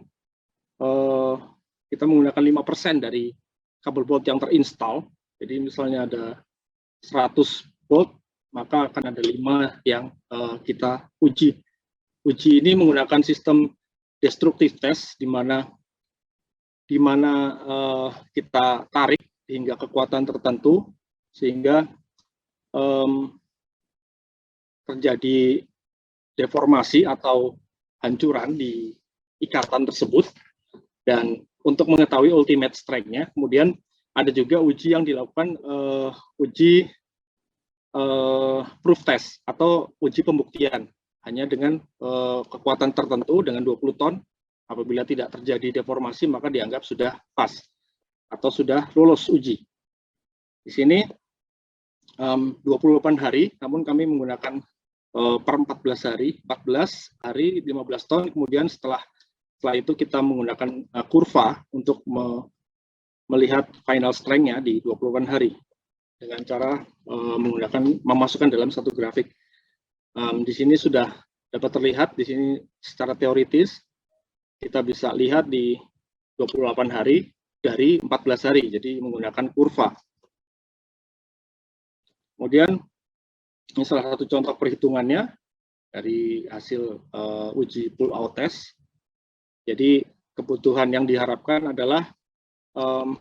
kita menggunakan 5% dari kabel bolt yang terinstall. Jadi misalnya ada 100 bolt, maka akan ada 5 yang kita uji. Uji ini menggunakan sistem destructive test, di mana kita tarik hingga kekuatan tertentu sehingga terjadi deformasi atau hancuran di ikatan tersebut. Dan untuk mengetahui ultimate strength-nya, kemudian ada juga uji yang dilakukan, uji proof test atau uji pembuktian hanya dengan kekuatan tertentu dengan 20 ton. Apabila tidak terjadi deformasi maka dianggap sudah pas atau sudah lulus uji. Di sini 28 hari, namun kami menggunakan per 14 hari 15 ton. Kemudian setelah itu kita menggunakan kurva untuk melihat final strength-nya di 28 hari dengan cara memasukkan dalam satu grafik. Di sini sudah dapat terlihat, di sini secara teoritis kita bisa lihat di 28 hari dari 14 hari, jadi menggunakan kurva. Kemudian ini salah satu contoh perhitungannya dari hasil uji pull out test. Jadi kebutuhan yang diharapkan adalah 20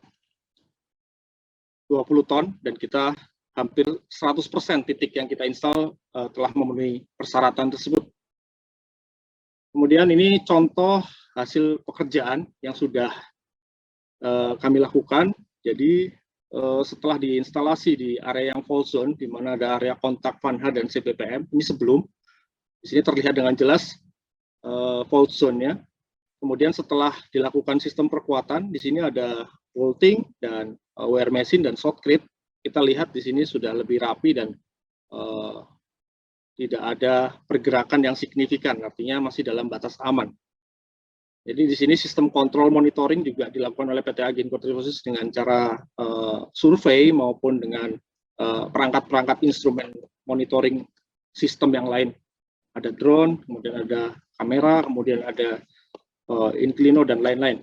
ton dan kita hampir 100% titik yang kita install telah memenuhi persyaratan tersebut. Kemudian ini contoh hasil pekerjaan yang sudah kami lakukan. Jadi setelah diinstalasi di area yang fault zone, di mana ada area kontak VANHA dan CPPM, ini sebelum, di sini terlihat dengan jelas fault zone-nya. Kemudian setelah dilakukan sistem perkuatan, di sini ada bolting dan wire machine dan shotcrete. Kita lihat di sini sudah lebih rapi dan tidak ada pergerakan yang signifikan, artinya masih dalam batas aman. Jadi di sini sistem kontrol monitoring juga dilakukan oleh PT Agincourt Resources dengan cara survei maupun dengan perangkat-perangkat instrumen monitoring sistem yang lain. Ada drone, kemudian ada kamera, kemudian ada inclino dan lain-lain.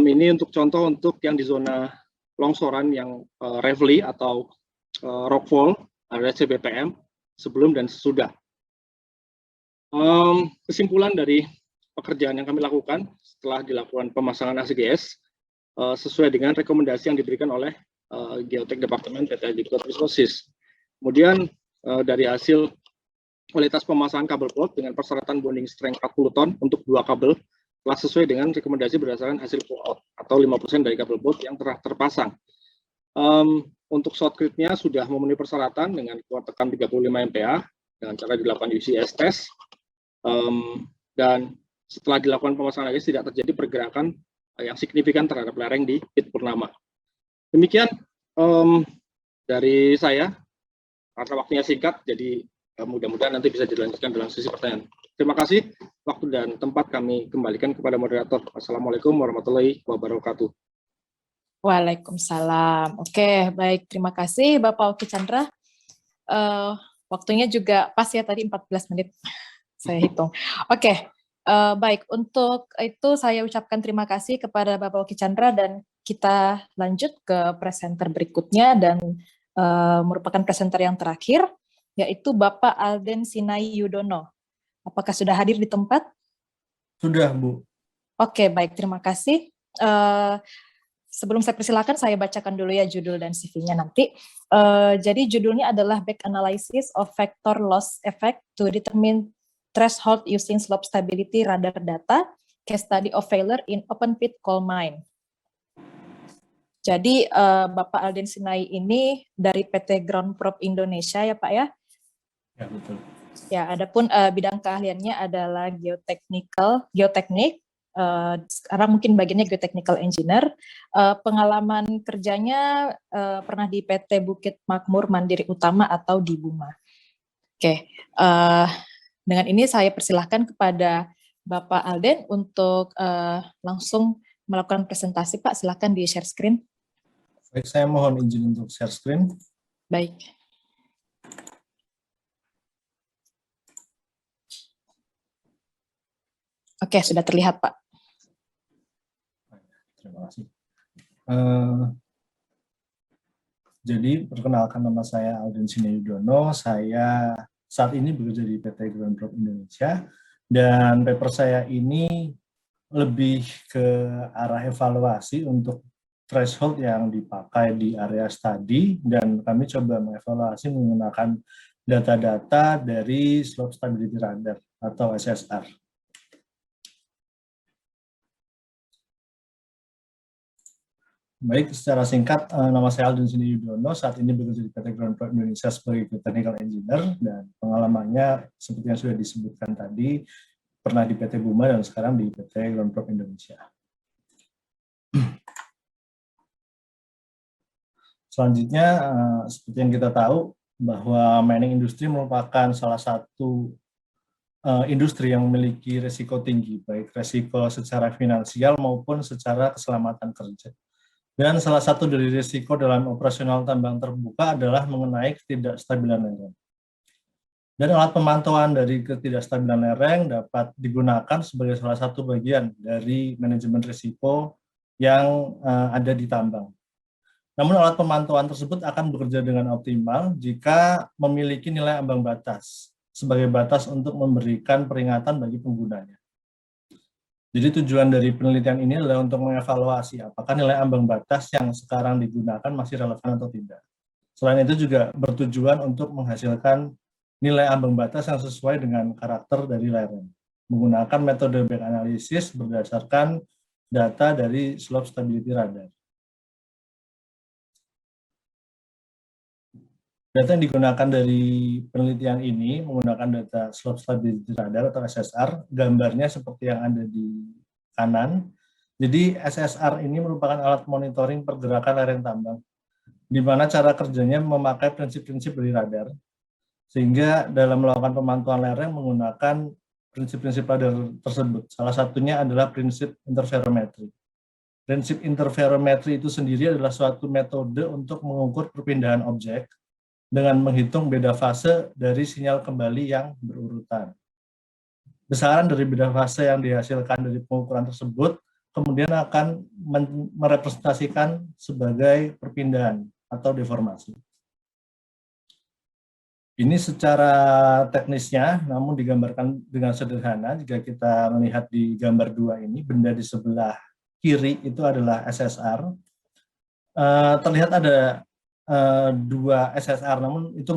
Ini untuk contoh untuk yang di zona longsoran yang Reveille atau rockfall, ada CBPM sebelum dan sesudah. Kesimpulan dari pekerjaan yang kami lakukan setelah dilakukan pemasangan ACGS sesuai dengan rekomendasi yang diberikan oleh Geotek Departemen PT Agincourt Resources. Kemudian dari hasil kualitas pemasangan kabel bolt dengan persyaratan bonding strength 40 ton untuk 2 kabel telah sesuai dengan rekomendasi berdasarkan hasil pull out atau 5% dari kabel bolt yang telah terpasang. Untuk shotcrete-nya sudah memenuhi persyaratan dengan kuat tekan 35 MPa dengan cara dilakukan UCS test. Dan setelah dilakukan pemasangan ACGS tidak terjadi pergerakan yang signifikan terhadap lereng di pit Purnama. Demikian dari saya, karena waktunya singkat, jadi mudah-mudahan nanti bisa dilanjutkan dalam sesi pertanyaan. Terima kasih. Waktu dan tempat kami kembalikan kepada moderator. Wassalamualaikum warahmatullahi wabarakatuh. Waalaikumsalam. Oke, baik. Terima kasih Bapak Oki Chandra. Waktunya juga pas ya tadi 14 menit. Saya hitung. Oke, baik. Untuk itu saya ucapkan terima kasih kepada Bapak Oki Chandra dan kita lanjut ke presenter berikutnya dan merupakan presenter yang terakhir, yaitu Bapak Alden Sinai Yudono. Apakah sudah hadir di tempat? Sudah, Bu. Oke, baik. Terima kasih. Sebelum saya persilakan, saya bacakan dulu ya judul dan CV-nya nanti. Jadi judulnya adalah Back Analysis of Vector Loss Effect to Determine Threshold Using Slope Stability Radar Data, Case Study of Failure in Open Pit Coal Mine. Jadi Bapak Alden Sinai ini dari PT Ground Prop Indonesia ya Pak ya? Ya, betul. Ya, adapun bidang keahliannya adalah geoteknik. Sekarang mungkin bagiannya geotechnical engineer. Pengalaman kerjanya pernah di PT Bukit Makmur Mandiri Utama atau di Buma. Oke, dengan ini saya persilahkan kepada Bapak Alden untuk langsung melakukan presentasi. Pak, silakan di share screen. Baik, saya mohon izin untuk share screen. Baik. Oke, sudah terlihat, Pak. Terima kasih. Jadi, perkenalkan, nama saya Alden Sinai Yudono. Saya saat ini bekerja di PT Ground Prop Indonesia, dan paper saya ini lebih ke arah evaluasi untuk threshold yang dipakai di area study, dan kami coba mengevaluasi menggunakan data-data dari Slope Stability Radar atau SSR. Baik, secara singkat, nama saya Alden Sinai Yudono, saat ini bekerja di PT Ground Prop Indonesia sebagai technical engineer, dan pengalamannya seperti yang sudah disebutkan tadi, pernah di PT Buma dan sekarang di PT Ground Prop Indonesia. Selanjutnya, seperti yang kita tahu, bahwa mining industri merupakan salah satu industri yang memiliki risiko tinggi, baik risiko secara finansial maupun secara keselamatan kerja. Dan salah satu dari risiko dalam operasional tambang terbuka adalah mengenai ketidakstabilan lereng. Dan alat pemantauan dari ketidakstabilan lereng dapat digunakan sebagai salah satu bagian dari manajemen risiko yang ada di tambang. Namun alat pemantauan tersebut akan bekerja dengan optimal jika memiliki nilai ambang batas sebagai batas untuk memberikan peringatan bagi penggunanya. Jadi tujuan dari penelitian ini adalah untuk mengevaluasi apakah nilai ambang batas yang sekarang digunakan masih relevan atau tidak. Selain itu juga bertujuan untuk menghasilkan nilai ambang batas yang sesuai dengan karakter dari lereng, menggunakan metode back analysis berdasarkan data dari Slope Stability Radar. Data yang digunakan dari penelitian ini menggunakan data Slope Stability Radar atau SSR, gambarnya seperti yang ada di kanan. Jadi SSR ini merupakan alat monitoring pergerakan lereng tambang, di mana cara kerjanya memakai prinsip-prinsip dari radar, sehingga dalam melakukan pemantauan lereng menggunakan prinsip-prinsip radar tersebut. Salah satunya adalah prinsip interferometri. Prinsip interferometri itu sendiri adalah suatu metode untuk mengukur perpindahan objek dengan menghitung beda fase dari sinyal kembali yang berurutan. Besaran dari beda fase yang dihasilkan dari pengukuran tersebut kemudian akan merepresentasikan sebagai perpindahan atau deformasi. Ini secara teknisnya, namun digambarkan dengan sederhana. Jika kita melihat di gambar 2 ini, benda di sebelah kiri itu adalah SSR. Terlihat ada dua SSR, namun itu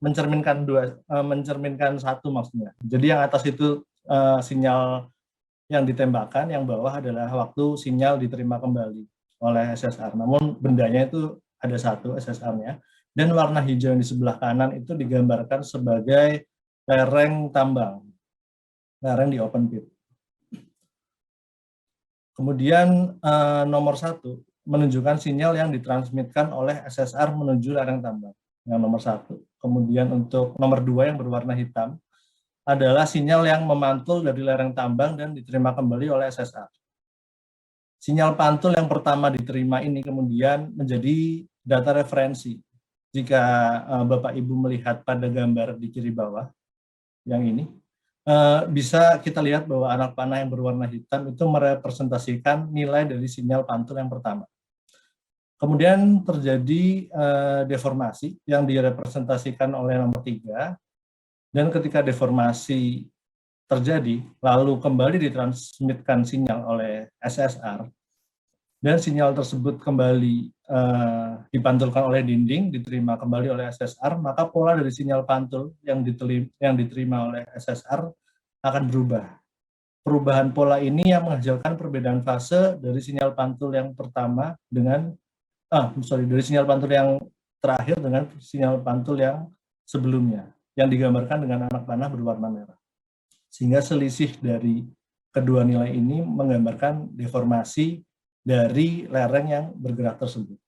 mencerminkan satu maksudnya. Jadi yang atas itu sinyal yang ditembakkan, yang bawah adalah waktu sinyal diterima kembali oleh SSR. Namun bendanya itu ada satu SSR-nya, dan warna hijau yang di sebelah kanan itu digambarkan sebagai lereng tambang, lereng di open pit. Kemudian nomor 1 menunjukkan sinyal yang ditransmitkan oleh SSR menuju lereng tambang, yang nomor 1. Kemudian untuk nomor 2 yang berwarna hitam adalah sinyal yang memantul dari lereng tambang dan diterima kembali oleh SSR. Sinyal pantul yang pertama diterima ini kemudian menjadi data referensi. Jika Bapak Ibu melihat pada gambar di kiri bawah, yang ini, bisa kita lihat bahwa anak panah yang berwarna hitam itu merepresentasikan nilai dari sinyal pantul yang pertama. Kemudian terjadi deformasi yang direpresentasikan oleh nomor 3, dan ketika deformasi terjadi, lalu kembali ditransmitkan sinyal oleh SSR, dan sinyal tersebut kembali dipantulkan oleh dinding, diterima kembali oleh SSR, maka pola dari sinyal pantul yang diterima oleh SSR akan berubah. Perubahan pola ini yang menghasilkan perbedaan fase dari sinyal pantul yang pertama dengan dari sinyal pantul yang terakhir dengan sinyal pantul yang sebelumnya, yang digambarkan dengan anak panah berwarna merah. Sehingga selisih dari kedua nilai ini menggambarkan deformasi dari lereng yang bergerak tersebut.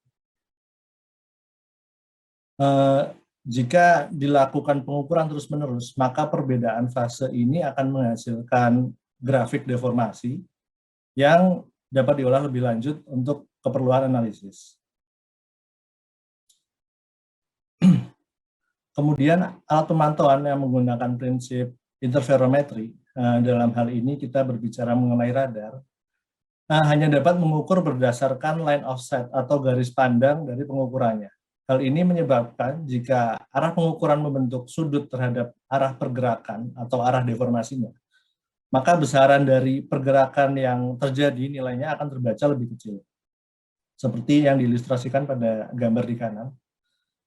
Jika dilakukan pengukuran terus-menerus, maka perbedaan fase ini akan menghasilkan grafik deformasi yang dapat diolah lebih lanjut untuk keperluan analisis. Kemudian alat pemantauan yang menggunakan prinsip interferometri, dalam hal ini kita berbicara mengenai radar, hanya dapat mengukur berdasarkan line of sight atau garis pandang dari pengukurannya. Hal ini menyebabkan jika arah pengukuran membentuk sudut terhadap arah pergerakan atau arah deformasinya, maka besaran dari pergerakan yang terjadi nilainya akan terbaca lebih kecil. Seperti yang diilustrasikan pada gambar di kanan.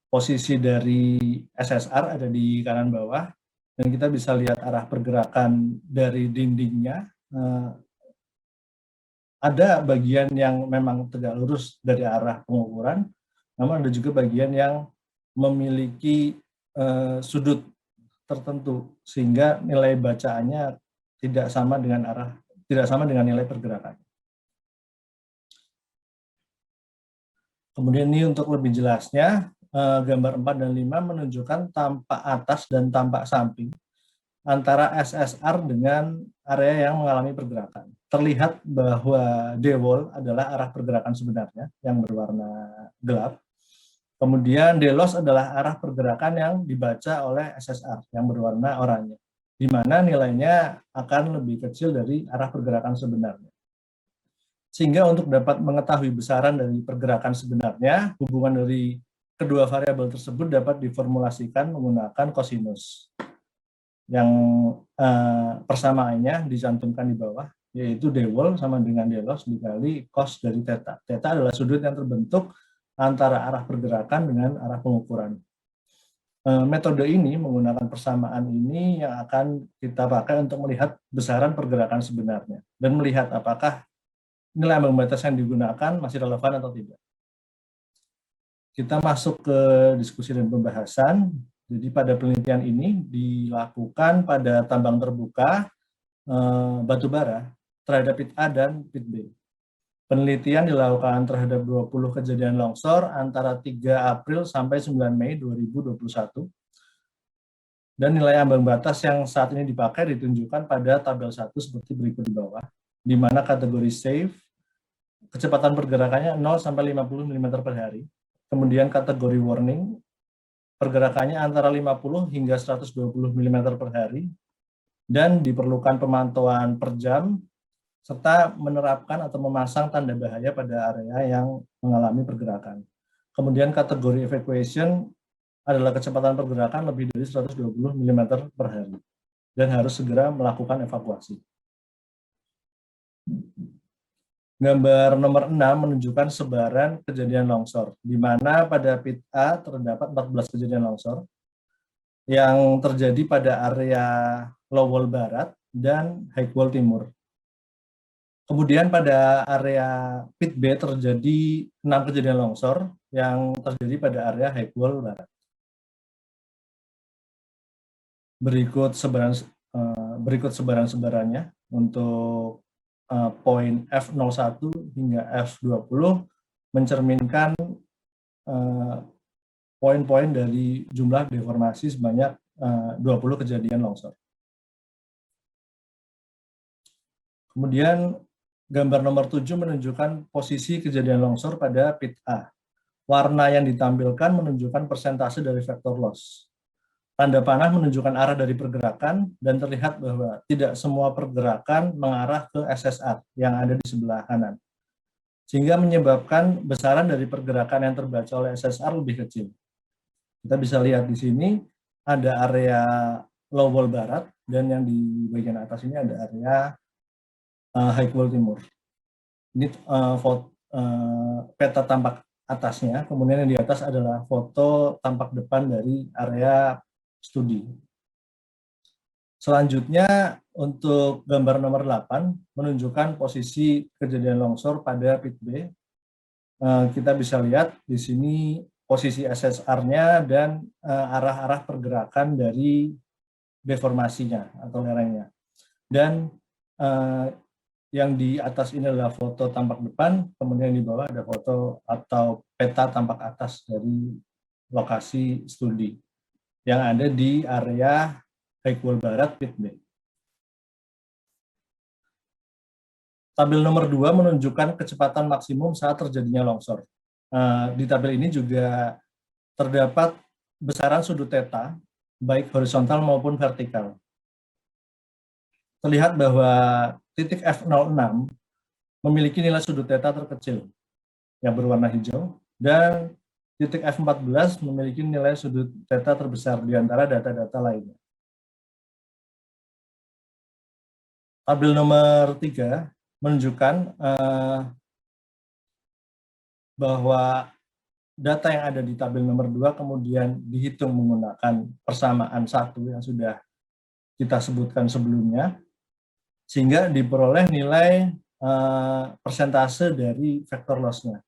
Posisi dari SSR ada di kanan bawah, dan kita bisa lihat arah pergerakan dari dindingnya. Ada bagian yang memang tegak lurus dari arah pengukuran, namun ada juga bagian yang memiliki sudut tertentu, sehingga nilai bacaannya tidak sama dengan nilai pergerakan. Kemudian ini untuk lebih jelasnya, gambar 4 dan 5 menunjukkan tampak atas dan tampak samping antara SSR dengan area yang mengalami pergerakan. Terlihat bahwa D-wall adalah arah pergerakan sebenarnya yang berwarna gelap. Kemudian D-loss adalah arah pergerakan yang dibaca oleh SSR yang berwarna oranye, di mana nilainya akan lebih kecil dari arah pergerakan sebenarnya. Sehingga untuk dapat mengetahui besaran dari pergerakan sebenarnya, hubungan dari kedua variabel tersebut dapat diformulasikan menggunakan kosinus. Yang persamaannya dicantumkan di bawah, yaitu D-wall sama dengan D-loss dikali cos dari theta. Theta adalah sudut yang terbentuk antara arah pergerakan dengan arah pengukuran. Metode ini menggunakan persamaan ini yang akan kita pakai untuk melihat besaran pergerakan sebenarnya dan melihat apakah nilai ambang batas yang digunakan masih relevan atau tidak. Kita masuk ke diskusi dan pembahasan. Jadi pada penelitian ini dilakukan pada tambang terbuka batu bara terhadap pit A dan pit B. Penelitian dilakukan terhadap 20 kejadian longsor antara 3 April sampai 9 Mei 2021. Dan nilai ambang batas yang saat ini dipakai ditunjukkan pada tabel 1 seperti berikut di bawah, di mana kategori safe, kecepatan pergerakannya 0 sampai 50 mm per hari. Kemudian kategori warning, pergerakannya antara 50 hingga 120 mm per hari, dan diperlukan pemantauan per jam, serta menerapkan atau memasang tanda bahaya pada area yang mengalami pergerakan. Kemudian kategori evacuation adalah kecepatan pergerakan lebih dari 120 mm per hari, dan harus segera melakukan evakuasi. Gambar nomor 6 menunjukkan sebaran kejadian longsor, di mana pada pit A terdapat 14 kejadian longsor yang terjadi pada area low wall barat dan high wall timur. Kemudian pada area pit B terjadi 6 kejadian longsor yang terjadi pada area high wall barat. Berikut sebaran-sebarannya untuk poin F01 hingga F20 mencerminkan poin-poin dari jumlah deformasi sebanyak 20 kejadian longsor. Kemudian gambar nomor 7 menunjukkan posisi kejadian longsor pada pit A. Warna yang ditampilkan menunjukkan persentase dari vektor loss. Tanda panah menunjukkan arah dari pergerakan, dan terlihat bahwa tidak semua pergerakan mengarah ke SSR yang ada di sebelah kanan. sehingga menyebabkan besaran dari pergerakan yang terbaca oleh SSR lebih kecil. Kita bisa lihat di sini ada area low wall barat, dan yang di bagian atas ini ada area high wall timur. Ini peta tampak atasnya, kemudian yang di atas adalah foto tampak depan dari area studi. Selanjutnya untuk gambar nomor 8 menunjukkan posisi kejadian longsor pada pit B. Kita bisa lihat di sini posisi SSR-nya dan arah-arah pergerakan dari deformasinya atau lerengnya. Dan yang di atas ini adalah foto tampak depan, kemudian di bawah ada foto atau peta tampak atas dari lokasi studi yang ada di area high wall barat pit B. Tabel nomor 2 menunjukkan kecepatan maksimum saat terjadinya longsor. Di tabel ini juga terdapat besaran sudut theta, baik horizontal maupun vertikal. Terlihat bahwa titik F06 memiliki nilai sudut theta terkecil yang berwarna hijau, dan titik F14 memiliki nilai sudut theta terbesar di antara data-data lainnya. Tabel nomor 3 menunjukkan bahwa data yang ada di tabel nomor 2 kemudian dihitung menggunakan persamaan 1 yang sudah kita sebutkan sebelumnya, sehingga diperoleh nilai persentase dari vektor loss-nya.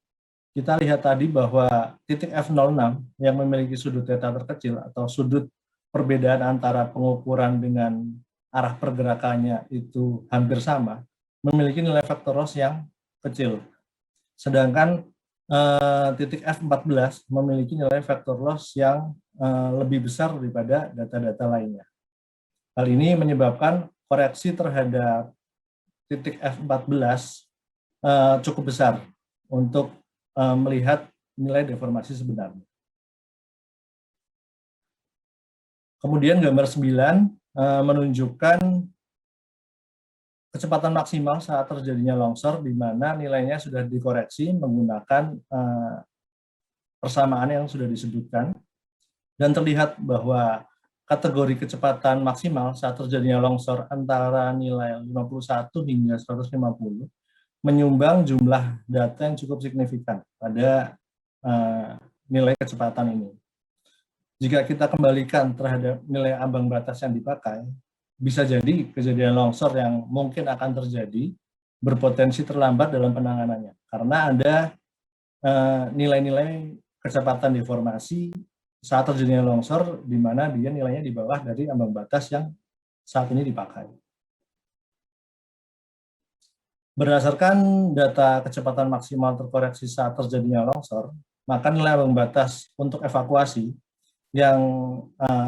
Kita lihat tadi bahwa titik F06 yang memiliki sudut theta terkecil atau sudut perbedaan antara pengukuran dengan arah pergerakannya itu hampir sama, memiliki nilai vektor loss yang kecil. Sedangkan titik F14 memiliki nilai vektor loss yang lebih besar daripada data-data lainnya. Hal ini menyebabkan koreksi terhadap titik F14 cukup besar untuk melihat nilai deformasi sebenarnya. Kemudian gambar 9 menunjukkan kecepatan maksimal saat terjadinya longsor, di mana nilainya sudah dikoreksi menggunakan persamaan yang sudah disebutkan, dan terlihat bahwa kategori kecepatan maksimal saat terjadinya longsor antara nilai 51 hingga 150 menyumbang jumlah data yang cukup signifikan pada nilai kecepatan ini. Jika kita kembalikan terhadap nilai ambang batas yang dipakai, bisa jadi kejadian longsor yang mungkin akan terjadi berpotensi terlambat dalam penanganannya, karena ada nilai-nilai kecepatan deformasi saat terjadinya longsor, di mana dia nilainya di bawah dari ambang batas yang saat ini dipakai. Berdasarkan data kecepatan maksimal terkoreksi saat terjadinya longsor, maka nilai ambang batas untuk evakuasi yang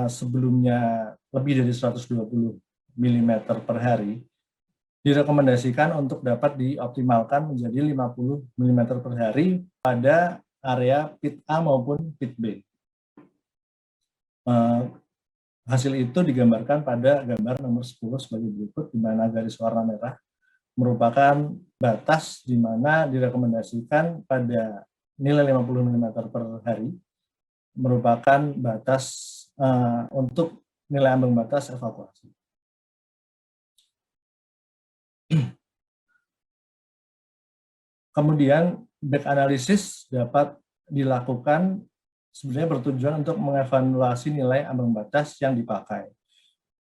sebelumnya lebih dari 120 mm per hari direkomendasikan untuk dapat dioptimalkan menjadi 50 mm per hari pada area pit A maupun pit B. Hasil itu digambarkan pada gambar nomor 10 sebagai berikut, di mana garis warna merah merupakan batas di mana direkomendasikan pada nilai 50 mm per hari merupakan batas untuk nilai ambang batas evakuasi. Kemudian back analysis dapat dilakukan sebenarnya bertujuan untuk mengevaluasi nilai ambang batas yang dipakai.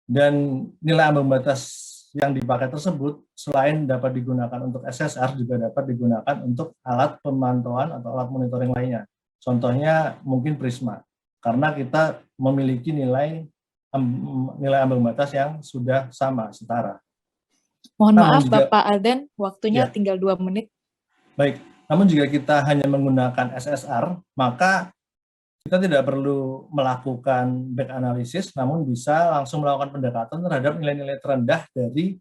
Dan nilai ambang batas yang dipakai tersebut selain dapat digunakan untuk SSR juga dapat digunakan untuk alat pemantauan atau alat monitoring lainnya. Contohnya mungkin Prisma, karena kita memiliki nilai ambang batas yang sudah sama, setara. Mohon maaf Bapak Alden, waktunya ya, tinggal 2 menit. Baik, namun jika kita hanya menggunakan SSR, maka kita tidak perlu melakukan back analysis, namun bisa langsung melakukan pendekatan terhadap nilai-nilai terendah dari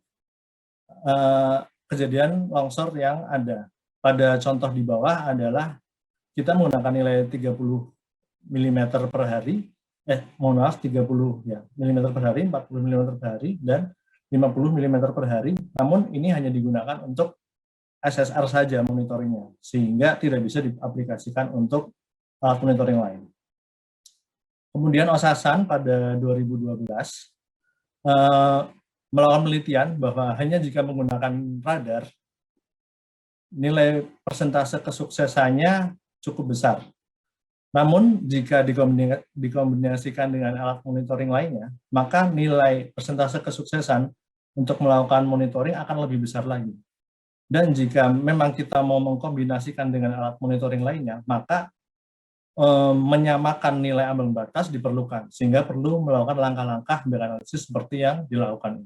kejadian longsor yang ada. Pada contoh di bawah adalah kita menggunakan nilai 30 mm per hari, 30 ya, mm per hari, 40 mm per hari, dan 50 mm per hari, namun ini hanya digunakan untuk SSR saja monitoringnya, sehingga tidak bisa diaplikasikan untuk alat monitoring lain. Kemudian Osasan pada 2012 melakukan penelitian bahwa hanya jika menggunakan radar, nilai persentase kesuksesannya cukup besar. Namun, jika dikombinasikan dengan alat monitoring lainnya, maka nilai persentase kesuksesan untuk melakukan monitoring akan lebih besar lagi. Dan jika memang kita mau mengkombinasikan dengan alat monitoring lainnya, maka menyamakan nilai ambang batas diperlukan, sehingga perlu melakukan langkah-langkah analisis seperti yang dilakukan.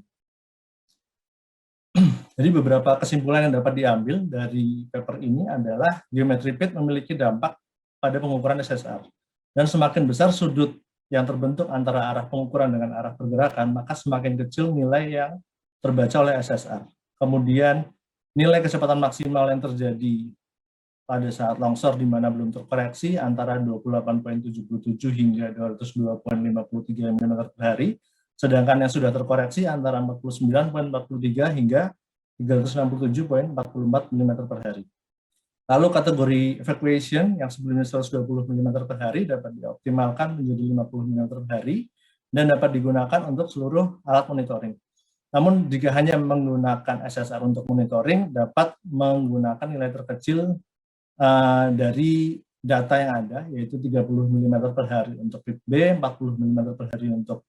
Jadi beberapa kesimpulan yang dapat diambil dari paper ini adalah geometry pit memiliki dampak pada pengukuran SSR. Dan semakin besar sudut yang terbentuk antara arah pengukuran dengan arah pergerakan, maka semakin kecil nilai yang terbaca oleh SSR. Kemudian nilai kecepatan maksimal yang terjadi pada saat longsor di mana belum terkoreksi antara 28,77 hingga 202,53 mm per hari, sedangkan yang sudah terkoreksi antara 49,43 hingga 367,44 mm per hari. Lalu kategori evacuation yang sebelumnya 120 mm per hari dapat dioptimalkan menjadi 50 mm per hari dan dapat digunakan untuk seluruh alat monitoring. Namun jika hanya menggunakan SSR untuk monitoring, dapat menggunakan nilai terkecil dari data yang ada, yaitu 30 mm per hari untuk pit B, 40 mm per hari untuk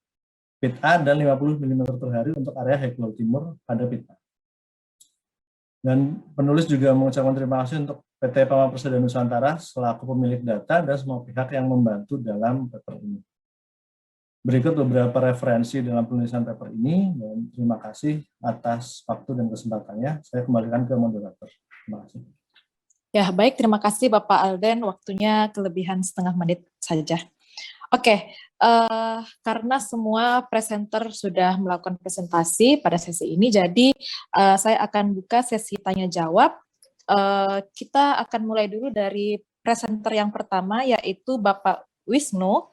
pit A, dan 50 mm per hari untuk area Heklo Timur pada pit A. Dan penulis juga mengucapkan terima kasih untuk PT Pama Persada Nusantara selaku pemilik data dan semua pihak yang membantu dalam paper ini. Berikut beberapa referensi dalam penulisan paper ini, dan terima kasih atas waktu dan kesempatannya. Saya kembalikan ke moderator. Terima kasih. Ya, baik. Terima kasih Bapak Alden. Waktunya kelebihan setengah menit saja. Oke, karena semua presenter sudah melakukan presentasi pada sesi ini, jadi saya akan buka sesi tanya-jawab. Kita akan mulai dulu dari presenter yang pertama, yaitu Bapak Wisnu,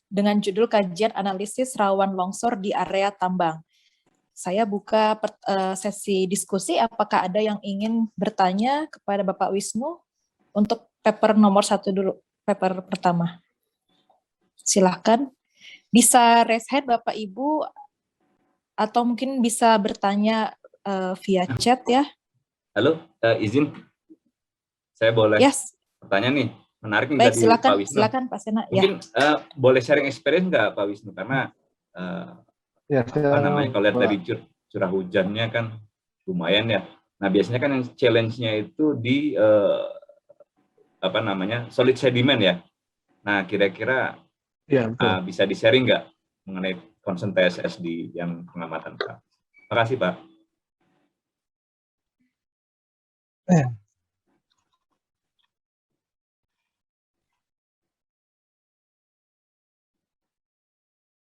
dengan judul Kajian Analisis Rawan Longsor di Area Tambang. Saya buka sesi diskusi. Apakah ada yang ingin bertanya kepada Bapak Wisnu untuk paper nomor 1 dulu, paper pertama? Silahkan. Bisa raise hand Bapak Ibu, atau mungkin bisa bertanya via chat ya. Halo, izin saya boleh bertanya nih. Menarik nih tadi Pak Wisnu. Silakan Pak Sena. Mungkin boleh sharing experience nggak Pak Wisnu? Karena apa namanya, kalau lihat dari curah hujannya kan lumayan ya. Nah biasanya kan yang challenge-nya itu di apa namanya, solid sediment ya. Nah kira-kira bisa di-sharing nggak mengenai concern TSS di yang pengamatan Pak? Terima kasih Pak.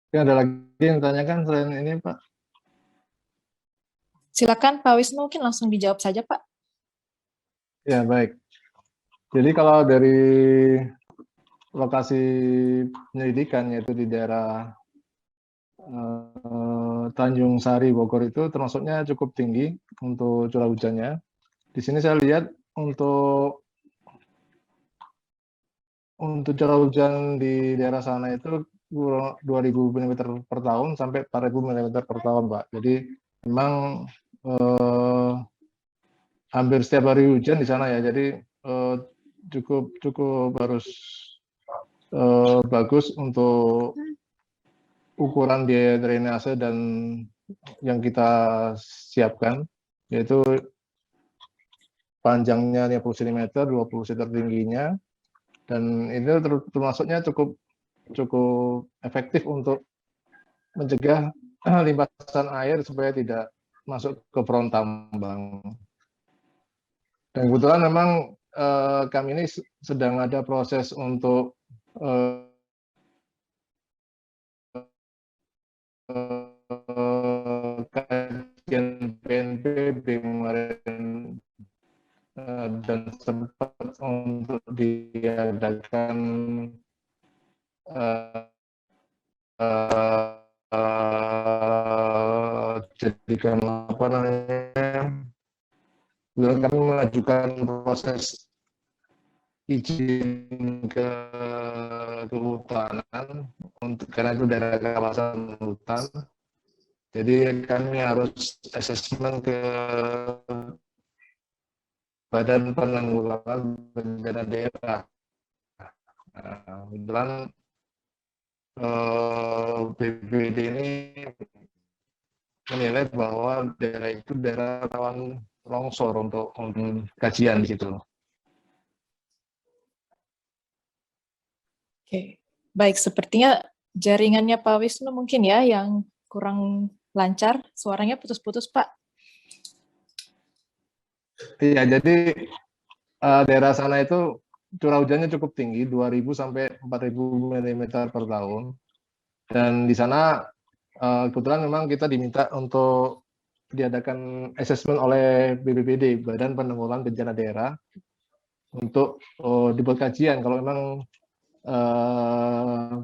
Ada lagi yang tanyakan selain ini, Pak? Silakan Pak Wisnu, mungkin langsung dijawab saja Pak. Ya, baik. Jadi kalau dari lokasi penyelidikan, yaitu di daerah Tanjung Sari, Bogor, itu termasuknya cukup tinggi untuk curah hujannya. Di sini saya lihat untuk curah hujan di daerah sana itu 2.000 mm per tahun sampai 4.000 mm per tahun, Pak. Jadi memang hampir setiap hari hujan di sana ya. Jadi cukup harus bagus untuk ukuran biaya drainase dan yang kita siapkan, yaitu panjangnya 50 cm, 20 cm tingginya, dan ini termasuknya cukup efektif untuk mencegah limpasan air supaya tidak masuk ke front tambang. Dan kebetulan memang kami ini sedang ada proses untuk kajian BNPB kemarin dan sempat untuk diadakan jadikan apa namanya, kemudian kami mengajukan proses izin ke kehutanan karena itu daerah kawasan hutan. Jadi kami harus asesmen ke Badan Penanggulangan Bencana Daerah. Kebetulan BPBD ini menilai bahwa daerah itu daerah rawan longsor untuk kajian di situ. Oke, baik. Sepertinya jaringannya Pak Wisnu mungkin ya yang kurang lancar. Suaranya putus-putus, Pak. Iya, jadi daerah sana itu curah hujannya cukup tinggi, 2.000 sampai 4.000 mm per tahun. Dan di sana kebetulan memang kita diminta untuk diadakan asesmen oleh BPBD, Badan Penanggulangan Bencana Daerah, untuk dibuat kajian. Kalau memang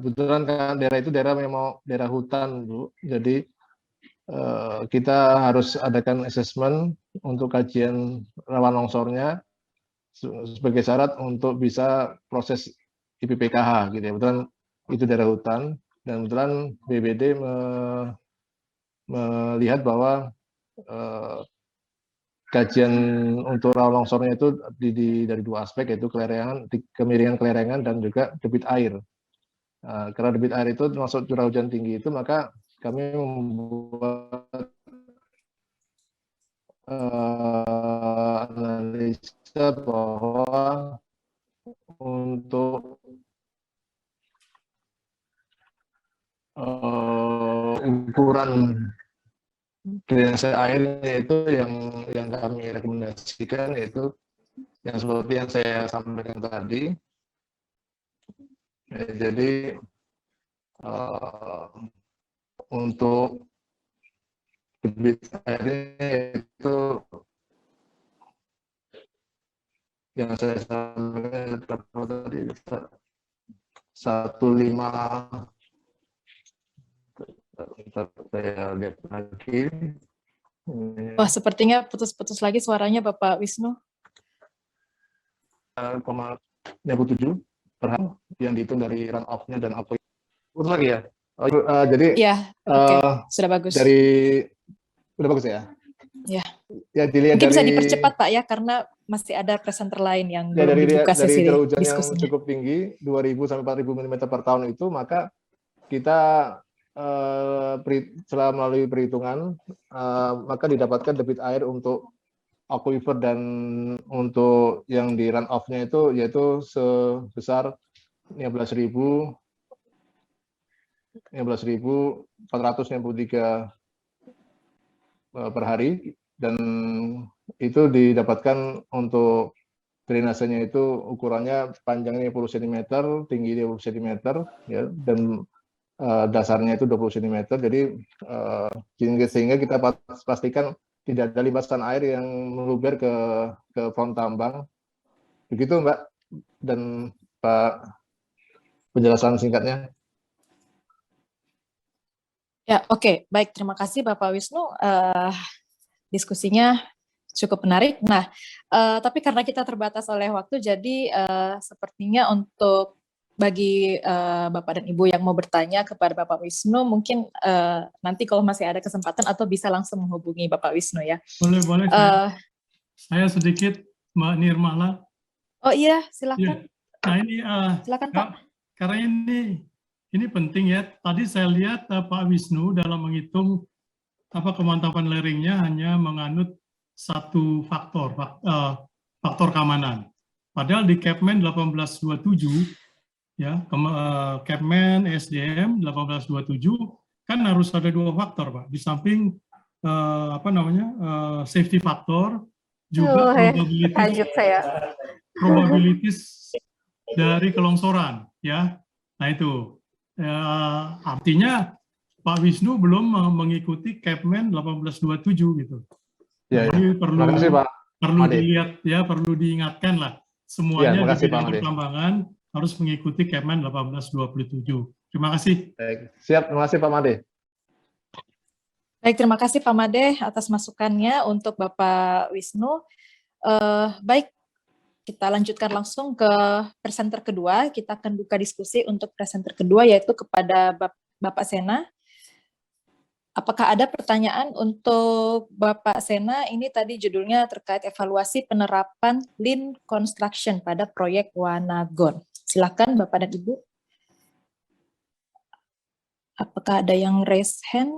kebetulan kan daerah itu daerah memang daerah hutan, Bu. Jadi kita harus adakan asesmen untuk kajian rawan longsornya sebagai syarat untuk bisa proses IPPKH gitu ya. Kebetulan itu daerah hutan dan kebetulan BBD melihat bahwa kajian untuk rawan longsornya itu dari dua aspek, yaitu kemiringan kelerengan dan juga debit air. Karena debit air itu termasuk curah hujan tinggi itu, maka kami membuat analisa bahwa untuk ukuran drainase airnya itu yang kami rekomendasikan, yaitu yang seperti yang saya sampaikan tadi. Jadi untuk debit airnya itu yang saya sampaikan tadi 15. Saya lihat lagi. Wah, sepertinya putus-putus lagi suaranya Bapak Wisnu. 0,57 per hari yang dihitung dari run off-nya dan output. Putus lagi ya? Jadi Ya, oke, sudah bagus. Udah bagus ya? Ya. Ya, dilihat mungkin dari, bisa dipercepat Pak ya, karena masih ada presenter lain yang ya, belum dibuka sesi curah hujan diskusinya. yang cukup tinggi, 2.000 sampai 4.000 mm per tahun itu, maka kita setelah melalui perhitungan, maka didapatkan debit air untuk aquifer dan untuk yang di run off-nya itu yaitu sebesar 15.463 per hari, dan itu didapatkan untuk drainasenya itu ukurannya panjangnya 20 cm, tinggi 20 cm ya, dan dasarnya itu 20 cm. Jadi sehingga kita pastikan tidak ada limpasan air yang meluber ke front tambang. Begitu Mbak dan Pak penjelasan singkatnya. Ya, oke. Baik, terima kasih Bapak Wisnu. Diskusinya cukup menarik. Nah, tapi karena kita terbatas oleh waktu, jadi sepertinya untuk bagi Bapak dan Ibu yang mau bertanya kepada Bapak Wisnu, mungkin nanti kalau masih ada kesempatan atau bisa langsung menghubungi Bapak Wisnu ya. Boleh. Saya sedikit, Mbak Nirmala. Oh iya, silakan. Ya. Nah ini, silakan Pak. Karena ini penting ya. Tadi saya lihat Pak Wisnu dalam menghitung kemantapan layering-nya hanya menganut satu faktor keamanan. Padahal di Kepmen 1827 ya, Kepmen SDM 1827 kan harus ada dua faktor Pak. Di samping safety factor juga probabilities dari kelongsoran ya. Nah itu artinya Pak Wisnu belum mengikuti Kepmen 1827 gitu. Ya, jadi perlu dilihat ya, perlu diingatkan lah semuanya di bidang pertambangan harus mengikuti Kepmen 1827. Terima kasih. Baik. Siap, terima kasih Pak Made. Baik, terima kasih Pak Made atas masukannya untuk Bapak Wisnu. Baik, kita lanjutkan langsung ke presenter kedua. Kita akan buka diskusi untuk presenter kedua, yaitu kepada Bapak Sena. Apakah ada pertanyaan untuk Bapak Sena? Ini tadi judulnya terkait evaluasi penerapan Lean Construction pada proyek Wanagon. Silakan Bapak dan Ibu. Apakah ada yang raise hand?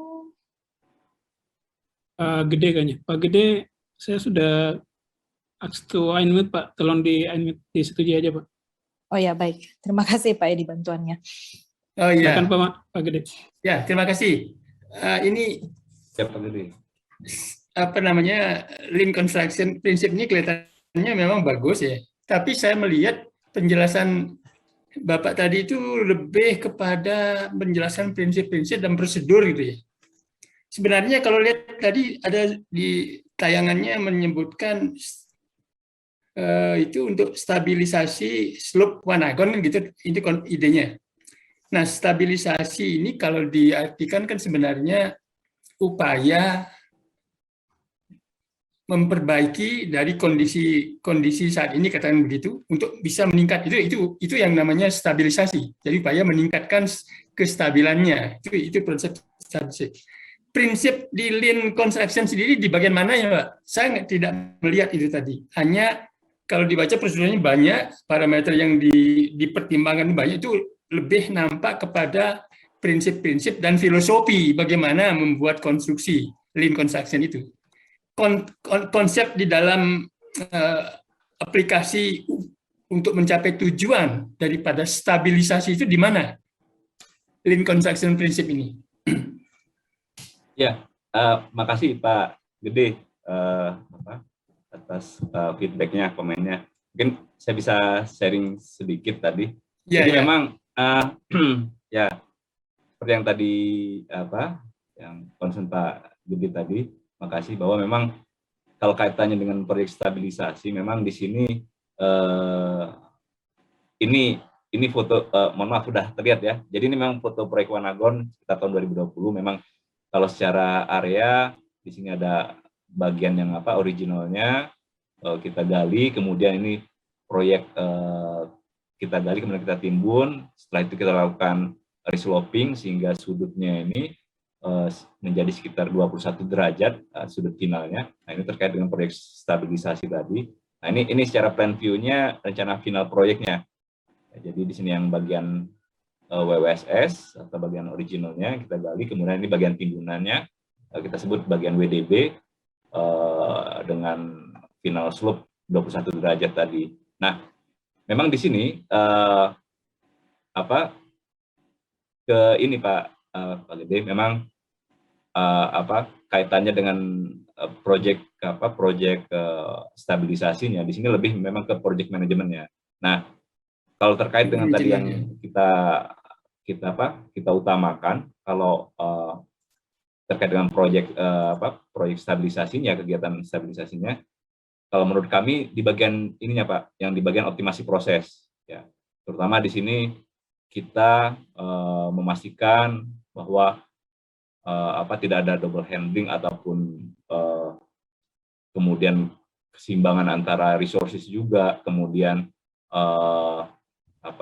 Gede kayaknya. Pak Gede, saya sudah ask to unmute, Pak. Tolong di unmute, disetujui aja, Pak. Oh ya, baik. Terima kasih Pak Edi bantuannya. Oh iya, Silakan Pak Gede. ya terima kasih. Ini Siapa Gede? apa namanya, Lean Construction prinsip ini kelihatannya memang bagus ya. Tapi saya melihat penjelasan Bapak tadi itu lebih kepada menjelaskan prinsip-prinsip dan prosedur gitu ya. Sebenarnya kalau lihat tadi ada di tayangannya menyebutkan itu untuk stabilisasi slope Wanagon gitu, itu idenya. Nah, stabilisasi ini kalau diartikan kan sebenarnya upaya memperbaiki dari kondisi saat ini, katakan begitu, untuk bisa meningkat. Itu yang namanya stabilisasi. Jadi upaya meningkatkan kestabilannya. Itu konsep stabilisasi. Prinsip di Lean Construction sendiri di bagian mana ya, Pak? Saya tidak melihat itu tadi. Hanya kalau dibaca prosedurnya banyak, parameter yang dipertimbangkan banyak, itu lebih nampak kepada prinsip-prinsip dan filosofi bagaimana membuat konstruksi Lean Construction itu. Konsep di dalam aplikasi untuk mencapai tujuan daripada stabilisasi itu di mana Lean Construction prinsip ini? Ya, makasih Pak Gede atas feedbacknya, komennya. Mungkin saya bisa sharing sedikit tadi. Ya, Jadi ya. memang ya seperti yang tadi yang concern Pak Gede tadi, makasih bahwa memang kalau kaitannya dengan proyek stabilisasi, memang di sini ini foto, mohon maaf sudah terlihat ya. Jadi ini memang foto proyek Wanagon sekitar tahun 2020. Memang kalau secara area di sini ada bagian yang originalnya kita gali, kemudian ini proyek kita gali, kemudian kita timbun. Setelah itu kita lakukan resloping sehingga sudutnya ini menjadi sekitar 21 derajat sudut finalnya. Nah, ini terkait dengan proyek stabilisasi tadi. Nah, ini secara plan view-nya rencana final proyeknya. Ya, jadi di sini yang bagian WWSS atau bagian originalnya kita gali, kemudian ini bagian timbunannya kita sebut bagian WDB dengan final slope 21 derajat tadi. Nah, memang di sini ke ini Pak Gede, memang kaitannya dengan proyek stabilisasinya di sini lebih memang ke project manajemennya. Nah, kalau terkait dengan tadi yang kita utamakan, kalau terkait dengan proyek stabilisasinya, kegiatan stabilisasinya, kalau menurut kami di bagian ininya Pak, yang di bagian optimasi proses, ya, terutama di sini kita memastikan bahwa tidak ada double handling ataupun kemudian keseimbangan antara resources juga, kemudian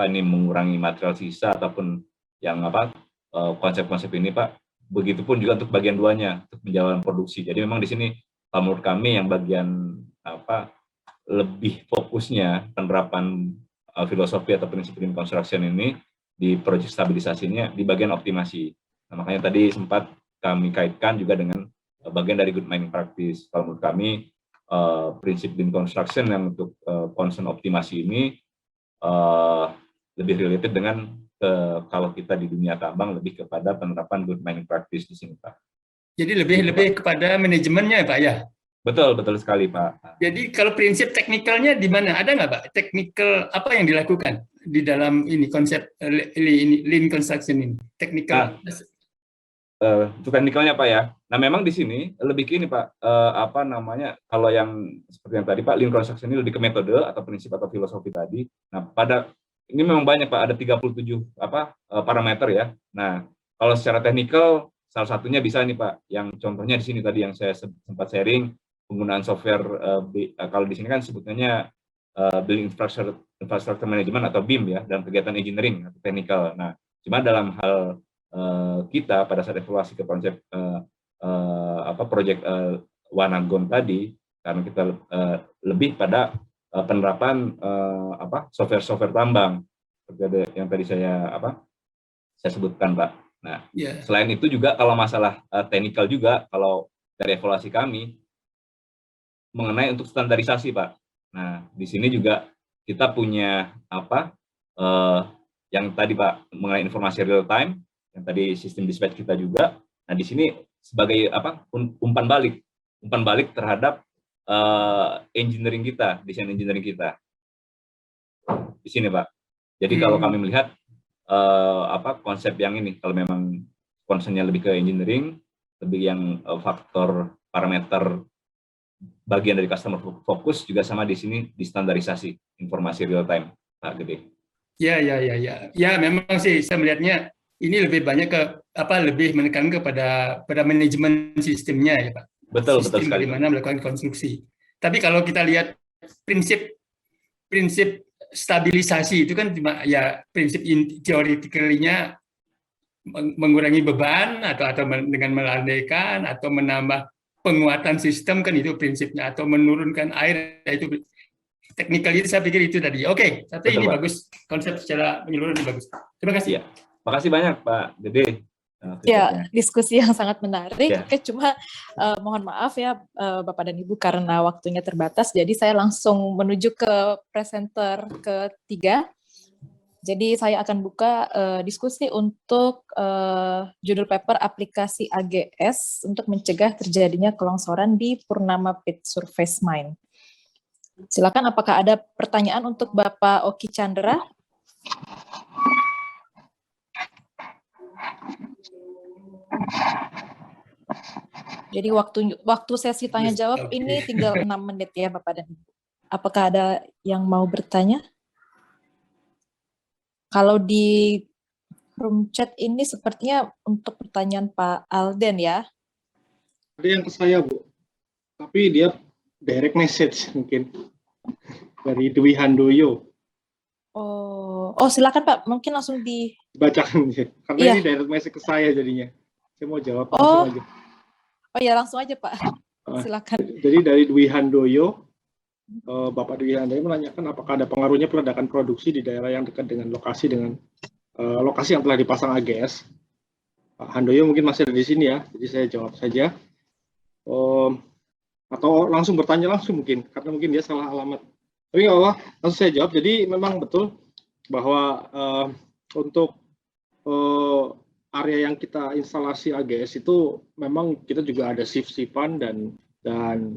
mengurangi material sisa ataupun yang konsep-konsep ini Pak. Begitupun juga untuk bagian duanya, untuk penjalan produksi. Jadi memang di sini menurut kami yang bagian lebih fokusnya penerapan filosofi atau prinsip Lean Construction ini di proyek stabilisasinya di bagian optimasi. Nah, makanya tadi sempat kami kaitkan juga dengan bagian dari good mining practice. Kalau menurut kami prinsip Lean Construction yang untuk concern optimasi ini lebih related dengan kalau kita di dunia tambang lebih kepada penerapan good mining practice di sini Pak. Jadi lebih kepada manajemennya Pak ya? Betul sekali Pak. Jadi kalau prinsip teknikalnya di mana? Ada nggak Pak? Teknikal apa yang dilakukan di dalam ini konsep Lean Construction ini? Teknikal. Untuk teknikalnya Pak ya. Nah memang di sini lebih ke ini Pak, kalau yang seperti yang tadi Pak, Lean Construction ini lebih ke metode atau prinsip atau filosofi tadi. Nah ini memang banyak Pak, ada 37 parameter ya. Nah kalau secara teknikal salah satunya bisa nih Pak, yang contohnya di sini tadi yang saya sempat sharing, penggunaan software, kalau di sini kan sebutnya Building Infrastructure Management atau BIM ya, dalam kegiatan engineering atau technical. Nah, cuma dalam hal kita pada saat evaluasi ke konsep proyek Wanagom tadi, karena kita lebih pada penerapan software tambang seperti yang tadi saya sebutkan, Pak. Nah, selain itu juga kalau masalah teknikal juga, kalau dari evaluasi kami mengenai untuk standarisasi, Pak. Nah, di sini juga kita punya yang tadi, Pak, mengenai informasi real time, yang tadi sistem dispatch kita juga. Nah, di sini sebagai umpan balik terhadap engineering kita, desain engineering kita. Di sini, Pak. Jadi kalau kami melihat konsep yang ini, kalau memang concern-nya lebih ke engineering, lebih yang faktor parameter bagian dari customer focus juga sama di sini di standarisasi informasi real time, Pak Gede. Ya, memang sih saya melihatnya ini lebih banyak ke lebih menekankan pada manajemen sistemnya ya, Pak. Betul sekali. Bagaimana melakukan konstruksi. Tapi kalau kita lihat prinsip stabilisasi itu kan ya prinsip teoretikalinya mengurangi beban atau dengan melandaikan atau menambah penguatan sistem, kan itu prinsipnya, atau menurunkan air, itu teknikal. Itu saya pikir itu tadi. Oke, tapi ini Pak. Bagus, konsep secara menyeluruh ini bagus. Terima kasih. Ya, makasih banyak Pak Dede. Ya, diskusi yang sangat menarik. Ya. Oke, cuma mohon maaf ya Bapak dan Ibu karena waktunya terbatas, jadi saya langsung menuju ke presenter ketiga. Jadi saya akan buka diskusi untuk judul paper aplikasi AGS untuk mencegah terjadinya kelongsoran di Purnama Pit Surface Mine. Silakan, apakah ada pertanyaan untuk Bapak Oki Chandra? Jadi waktu sesi tanya jawab ini tinggal 6 menit ya Bapak dan Ibu. Apakah ada yang mau bertanya? Kalau di room chat ini sepertinya untuk pertanyaan Pak Alden ya. Ada yang ke saya, Bu. Tapi dia direct message mungkin dari Dwi Handoyo. Oh, silakan Pak, mungkin langsung dibacakan ya. Karena ini direct message ke saya jadinya. Saya mau jawab langsung aja. Oh ya, langsung aja Pak. Silakan. Jadi dari Dwi Handoyo, Bapak Dwi Handoyo menanyakan apakah ada pengaruhnya peledakan produksi di daerah yang dekat dengan lokasi yang telah dipasang AGS. Pak Handoyo mungkin masih ada di sini ya, jadi saya jawab saja. Atau langsung bertanya langsung mungkin, karena mungkin dia salah alamat. Tapi nggak apa-apa, langsung saya jawab. Jadi memang betul bahwa untuk area yang kita instalasi AGS itu memang kita juga ada shift-shiftan dan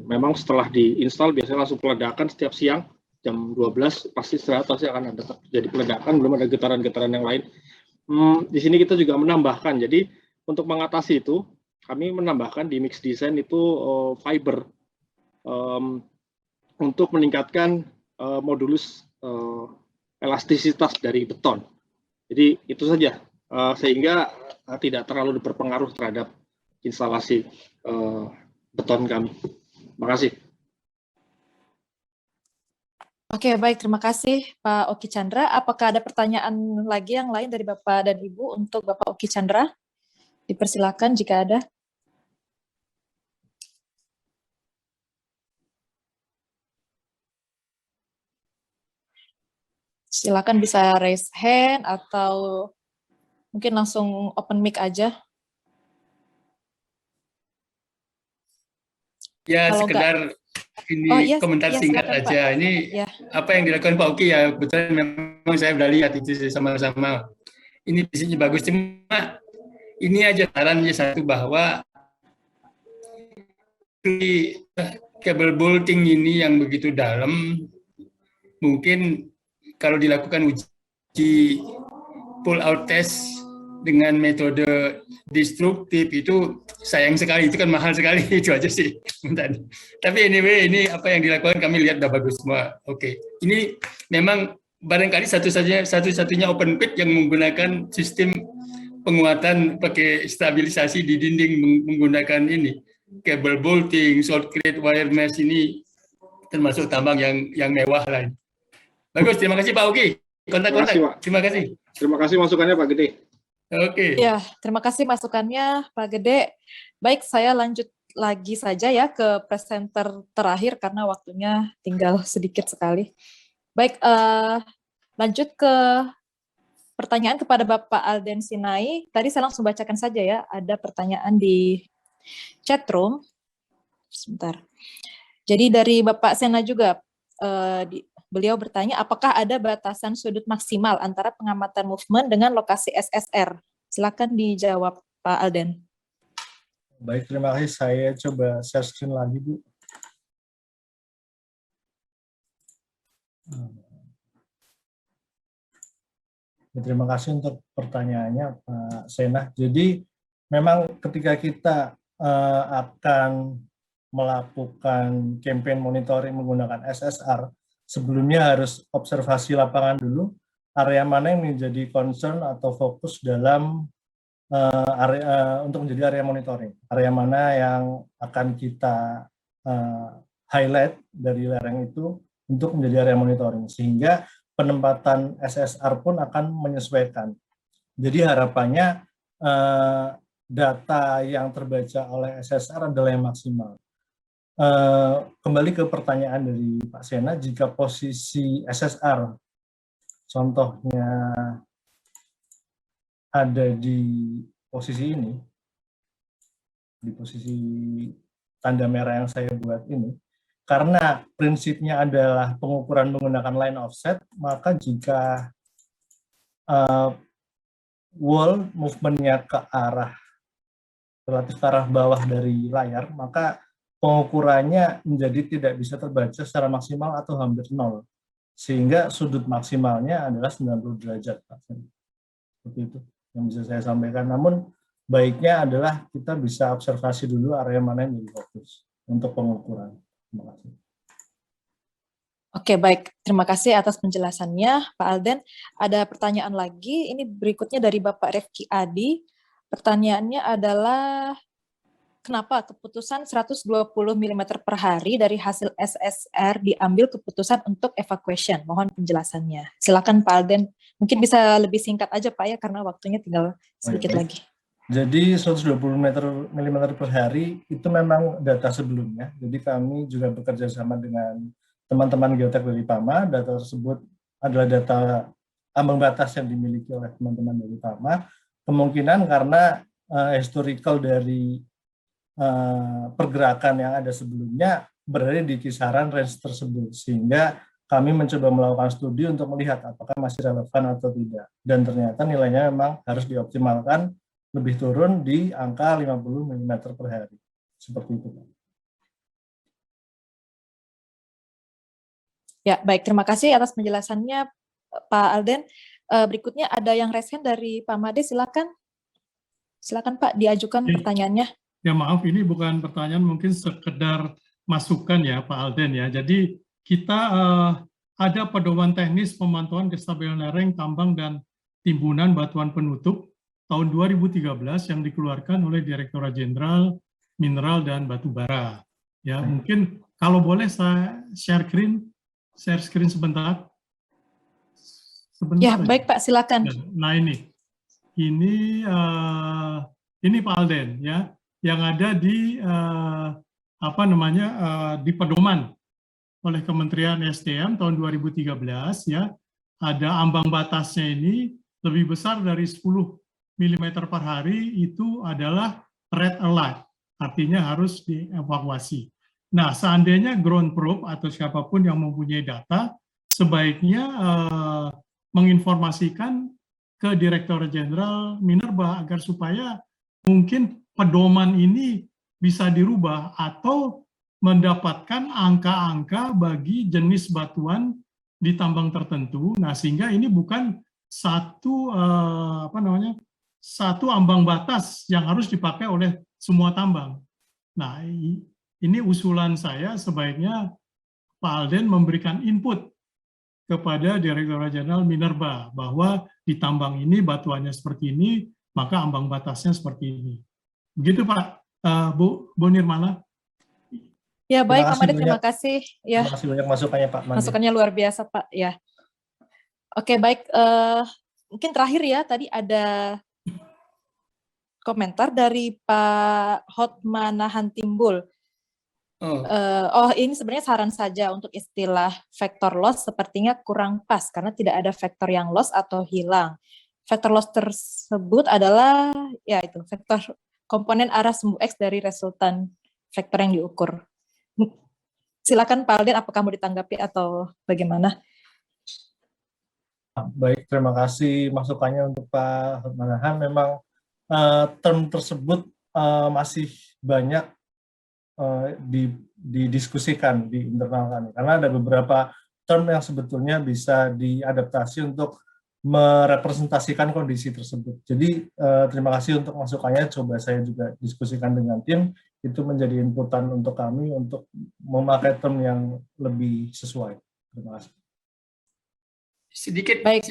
memang setelah diinstal biasanya langsung peledakan setiap siang jam 12 pasti pasti akan ada terjadi peledakan, belum ada getaran-getaran yang lain. Di sini kita juga menambahkan, jadi untuk mengatasi itu kami menambahkan di mix design itu fiber untuk meningkatkan modulus elastisitas dari beton. Jadi itu saja, sehingga tidak terlalu berpengaruh terhadap instalasi beton kami. Terima kasih. Oke, baik. Terima kasih Pak Oki Chandra. Apakah ada pertanyaan lagi yang lain dari Bapak dan Ibu untuk Bapak Oki Chandra? Dipersilakan jika ada. Silakan bisa raise hand atau mungkin langsung open mic aja. Ya, kalau sekedar ini komentar singkat aja. Pak. Ini apa yang dilakukan Pak Oki ya, betul memang saya sudah lihat itu sama-sama. Ini visinya bagus, cuma ini aja sarannya satu, bahwa kabel bolting ini yang begitu dalam, mungkin kalau dilakukan uji pull out test dengan metode destruktif itu sayang sekali, itu kan mahal sekali, itu aja sih. Tapi anyway, ini apa yang dilakukan kami lihat udah bagus semua. Oke. Ini memang barangkali satu-satunya open pit yang menggunakan sistem penguatan pakai stabilisasi di dinding menggunakan ini kabel bolting, shotcrete, wire mesh ini termasuk tambang yang mewah lah. Bagus, terima kasih Pak Uki. Kontak-kontak. Terima kasih, Pak. Terima kasih. Terima kasih masukannya Pak Gede. Oke. Ya, terima kasih masukannya Pak Gede. Baik, saya lanjut lagi saja ya ke presenter terakhir karena waktunya tinggal sedikit sekali. Baik, lanjut ke pertanyaan kepada Bapak Alden Sinai. Tadi saya langsung bacakan saja ya, ada pertanyaan di chat room. Sebentar. Jadi dari Bapak Sena juga, beliau bertanya, apakah ada batasan sudut maksimal antara pengamatan movement dengan lokasi SSR? Silakan dijawab Pak Alden. Baik, terima kasih. Saya coba share screen lagi, Bu. Terima kasih untuk pertanyaannya, Pak Sena. Jadi, memang ketika kita akan melakukan campaign monitoring menggunakan SSR, sebelumnya harus observasi lapangan dulu, area mana yang menjadi concern atau fokus dalam untuk menjadi area monitoring. Area mana yang akan kita highlight dari lereng itu untuk menjadi area monitoring. Sehingga penempatan SSR pun akan menyesuaikan. Jadi harapannya data yang terbaca oleh SSR adalah yang maksimal. Kembali ke pertanyaan dari Pak Sena, jika posisi SSR, contohnya ada di posisi ini, di posisi tanda merah yang saya buat ini, karena prinsipnya adalah pengukuran menggunakan line offset, maka jika wall movement-nya ke arah relatif ke arah bawah dari layar, maka pengukurannya menjadi tidak bisa terbaca secara maksimal atau hampir nol, sehingga sudut maksimalnya adalah 90 derajat. Seperti itu yang bisa saya sampaikan. Namun baiknya adalah kita bisa observasi dulu area mana yang menjadi fokus untuk pengukuran. Terima kasih. Oke, baik. Terima kasih atas penjelasannya, Pak Alden. Ada pertanyaan lagi, ini berikutnya dari Bapak Refki Adi. Pertanyaannya adalah, kenapa keputusan 120 mm per hari dari hasil SSR diambil keputusan untuk evacuation? Mohon penjelasannya. Silakan Pak Alden. Mungkin bisa lebih singkat aja Pak ya, karena waktunya tinggal sedikit lagi. Jadi 120 mm per hari itu memang data sebelumnya. Jadi kami juga bekerja sama dengan teman-teman geotek dari PAMA. Data tersebut adalah data ambang batas yang dimiliki oleh teman-teman dari PAMA. Kemungkinan karena historical dari pergerakan yang ada sebelumnya berada di kisaran range tersebut, sehingga kami mencoba melakukan studi untuk melihat apakah masih relevan atau tidak, dan ternyata nilainya memang harus dioptimalkan lebih turun di angka 50 mm per hari, seperti itu. Ya, baik, terima kasih atas penjelasannya Pak Alden. Berikutnya ada yang raise hand dari Pak Made, silakan. Silakan Pak, diajukan pertanyaannya. Ya maaf, ini bukan pertanyaan, mungkin sekedar masukan ya Pak Alden ya. Jadi kita ada pedoman teknis pemantauan kestabilan lereng, tambang, dan timbunan batuan penutup tahun 2013 yang dikeluarkan oleh Direktorat Jenderal Mineral dan Batubara. Ya, mungkin kalau boleh saya share screen sebentar. Ya, baik Pak, silakan. Nah ini Pak Alden ya, yang ada di di pedoman oleh Kementerian SDM tahun 2013 ya, ada ambang batasnya ini lebih besar dari 10 mm per hari itu adalah red alert, artinya harus dievakuasi. Nah, seandainya ground probe atau siapapun yang mempunyai data sebaiknya menginformasikan ke Direktorat Jenderal Minerba agar supaya mungkin pedoman ini bisa dirubah atau mendapatkan angka-angka bagi jenis batuan di tambang tertentu. Nah, sehingga ini bukan satu satu ambang batas yang harus dipakai oleh semua tambang. Nah, ini usulan saya, sebaiknya Pak Alden memberikan input kepada Direktorat Jenderal Minerba bahwa di tambang ini batuannya seperti ini, maka ambang batasnya seperti ini. Begitu Pak. Bu Nirmala. Ya baik Pak kasih Made, banyak. terima kasih. Ya, Terima kasih banyak masukannya Pak Made. masukannya luar biasa Pak. Ya, oke baik. Mungkin terakhir ya, tadi ada komentar dari Pak Hotmanahan Timbul. Ini sebenarnya saran saja untuk istilah vector loss sepertinya kurang pas karena tidak ada vektor yang loss atau hilang. Vektor loss tersebut adalah ya itu vektor komponen arah sumbu X dari resultan vektor yang diukur. Silakan Pak Alden, apakah mau ditanggapi atau bagaimana? Baik, terima kasih masukannya untuk Pak Hotmanahan. Memang term tersebut masih banyak didiskusikan di internal kami, karena ada beberapa term yang sebetulnya bisa diadaptasi untuk merepresentasikan kondisi tersebut. Jadi terima kasih untuk masukannya, coba saya juga diskusikan dengan tim, itu menjadi inputan untuk kami untuk memakai term yang lebih sesuai. Terima kasih. Sedikit dari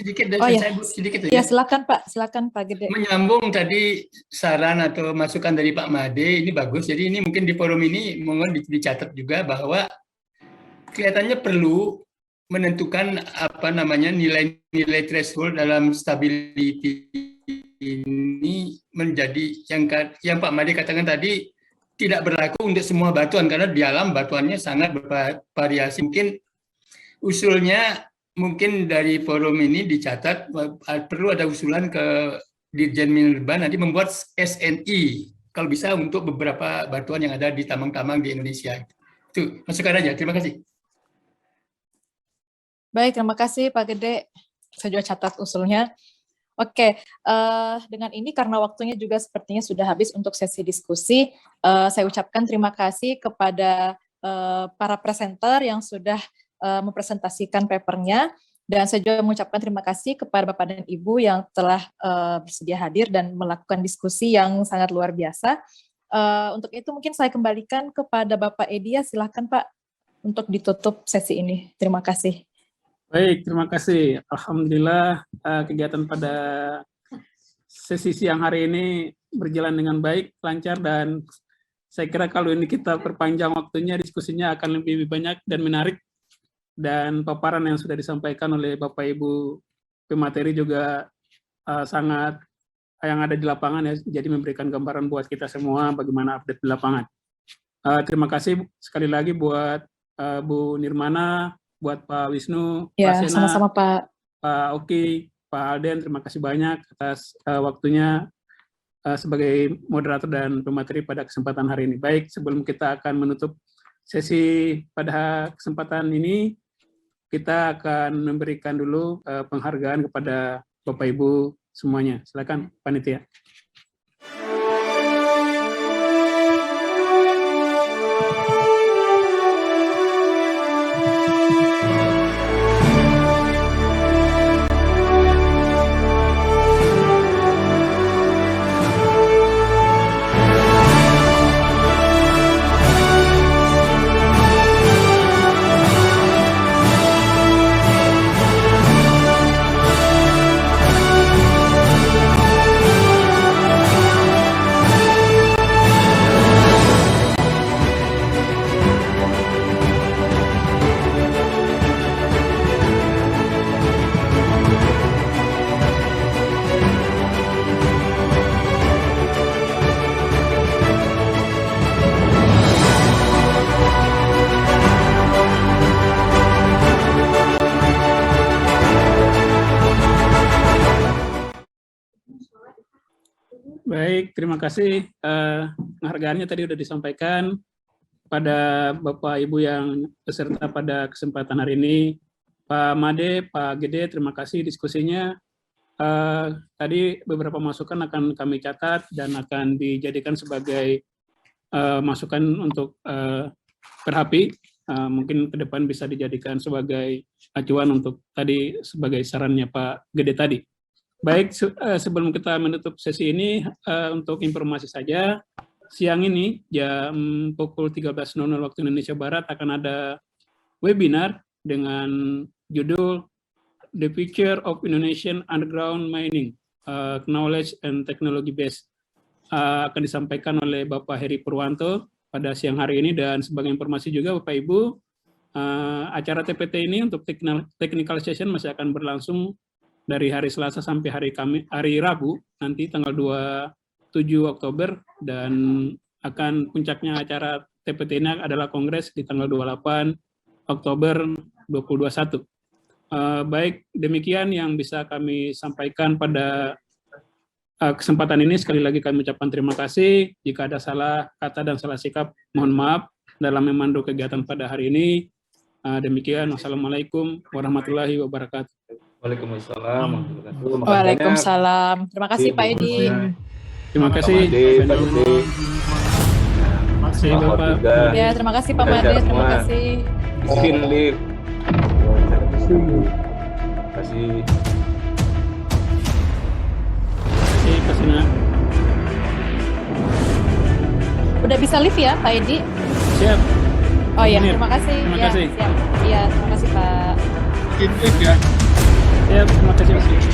saya, Bu, sedikit Ya, aja. silakan Pak Gede. Menyambung tadi saran atau masukan dari Pak Made, ini bagus. Jadi ini mungkin di forum ini mohon dicatat juga bahwa kelihatannya perlu menentukan nilai threshold dalam stability ini menjadi yang Pak Made katakan tadi tidak berlaku untuk semua batuan karena di alam batuannya sangat bervariasi. Mungkin usulnya dari forum ini dicatat perlu ada usulan ke Dirjen Minerba nanti membuat SNI kalau bisa untuk beberapa batuan yang ada di tambang-tambang di Indonesia. Itu masukan aja. Terima kasih. Baik, terima kasih Pak Gede. Saya juga catat usulnya. Oke, dengan ini karena waktunya juga sepertinya sudah habis untuk sesi diskusi, saya ucapkan terima kasih kepada para presenter yang sudah mempresentasikan papernya, dan saya juga mengucapkan terima kasih kepada Bapak dan Ibu yang telah bersedia hadir dan melakukan diskusi yang sangat luar biasa. Untuk itu mungkin saya kembalikan kepada Bapak Edia, silakan Pak untuk ditutup sesi ini. Terima kasih. Baik, terima kasih. Alhamdulillah kegiatan pada sesi siang hari ini berjalan dengan baik, lancar, dan saya kira kalau ini kita perpanjang waktunya, diskusinya akan lebih banyak dan menarik. Dan paparan yang sudah disampaikan oleh Bapak Ibu pemateri juga sangat yang ada di lapangan ya, jadi memberikan gambaran buat kita semua bagaimana update di lapangan. Terima kasih sekali lagi buat Bu Nirmana, buat Pak Wisnu, Ya, Pak Sena, sama-sama Pak. Pak Oki, Pak Alden, terima kasih banyak atas waktunya sebagai moderator dan pemateri pada kesempatan hari ini. Baik, sebelum kita akan menutup sesi pada kesempatan ini, kita akan memberikan dulu penghargaan kepada Bapak Ibu semuanya. Silakan panitia. Baik, terima kasih. Penghargaannya tadi sudah disampaikan pada Bapak Ibu yang peserta pada kesempatan hari ini. Pak Made, Pak Gede, terima kasih diskusinya. Tadi beberapa masukan akan kami catat dan akan dijadikan sebagai masukan untuk perhapi. Mungkin ke depan bisa dijadikan sebagai acuan untuk tadi sebagai sarannya Pak Gede tadi. Baik, sebelum kita menutup sesi ini, untuk informasi saja, siang ini jam pukul 13.00 waktu Indonesia Barat akan ada webinar dengan judul The Future of Indonesian Underground Mining, Knowledge and Technology Based. akan disampaikan oleh Bapak Heri Purwanto pada siang hari ini. Dan sebagai informasi juga Bapak Ibu, acara TPT ini untuk technical session masih akan berlangsung dari hari Selasa sampai hari Rabu nanti tanggal 27 Oktober, dan akan puncaknya acara TPT ini adalah kongres di tanggal 28 Oktober 2021. Baik, demikian yang bisa kami sampaikan pada kesempatan ini. Sekali lagi kami ucapkan terima kasih. Jika ada salah kata dan salah sikap, mohon maaf dalam memandu kegiatan pada hari ini. Demikian, wassalamualaikum warahmatullahi wabarakatuh. Waalaikumsalam. Waalaikumsalam. Terima kasih Pak Edi. Terima kasih. Pak Edi. Terima kasih Bapak. Ya, terima kasih Pak Made. Terima kasih. Izin live. Terima kasih. Terima kasih. Udah bisa live ya Pak Edi? Siap. Oh iya, Munir. terima kasih. Terima Ya, kasih. siap. Iya, terima kasih Pak. Itu ya. Siap, terima kasih.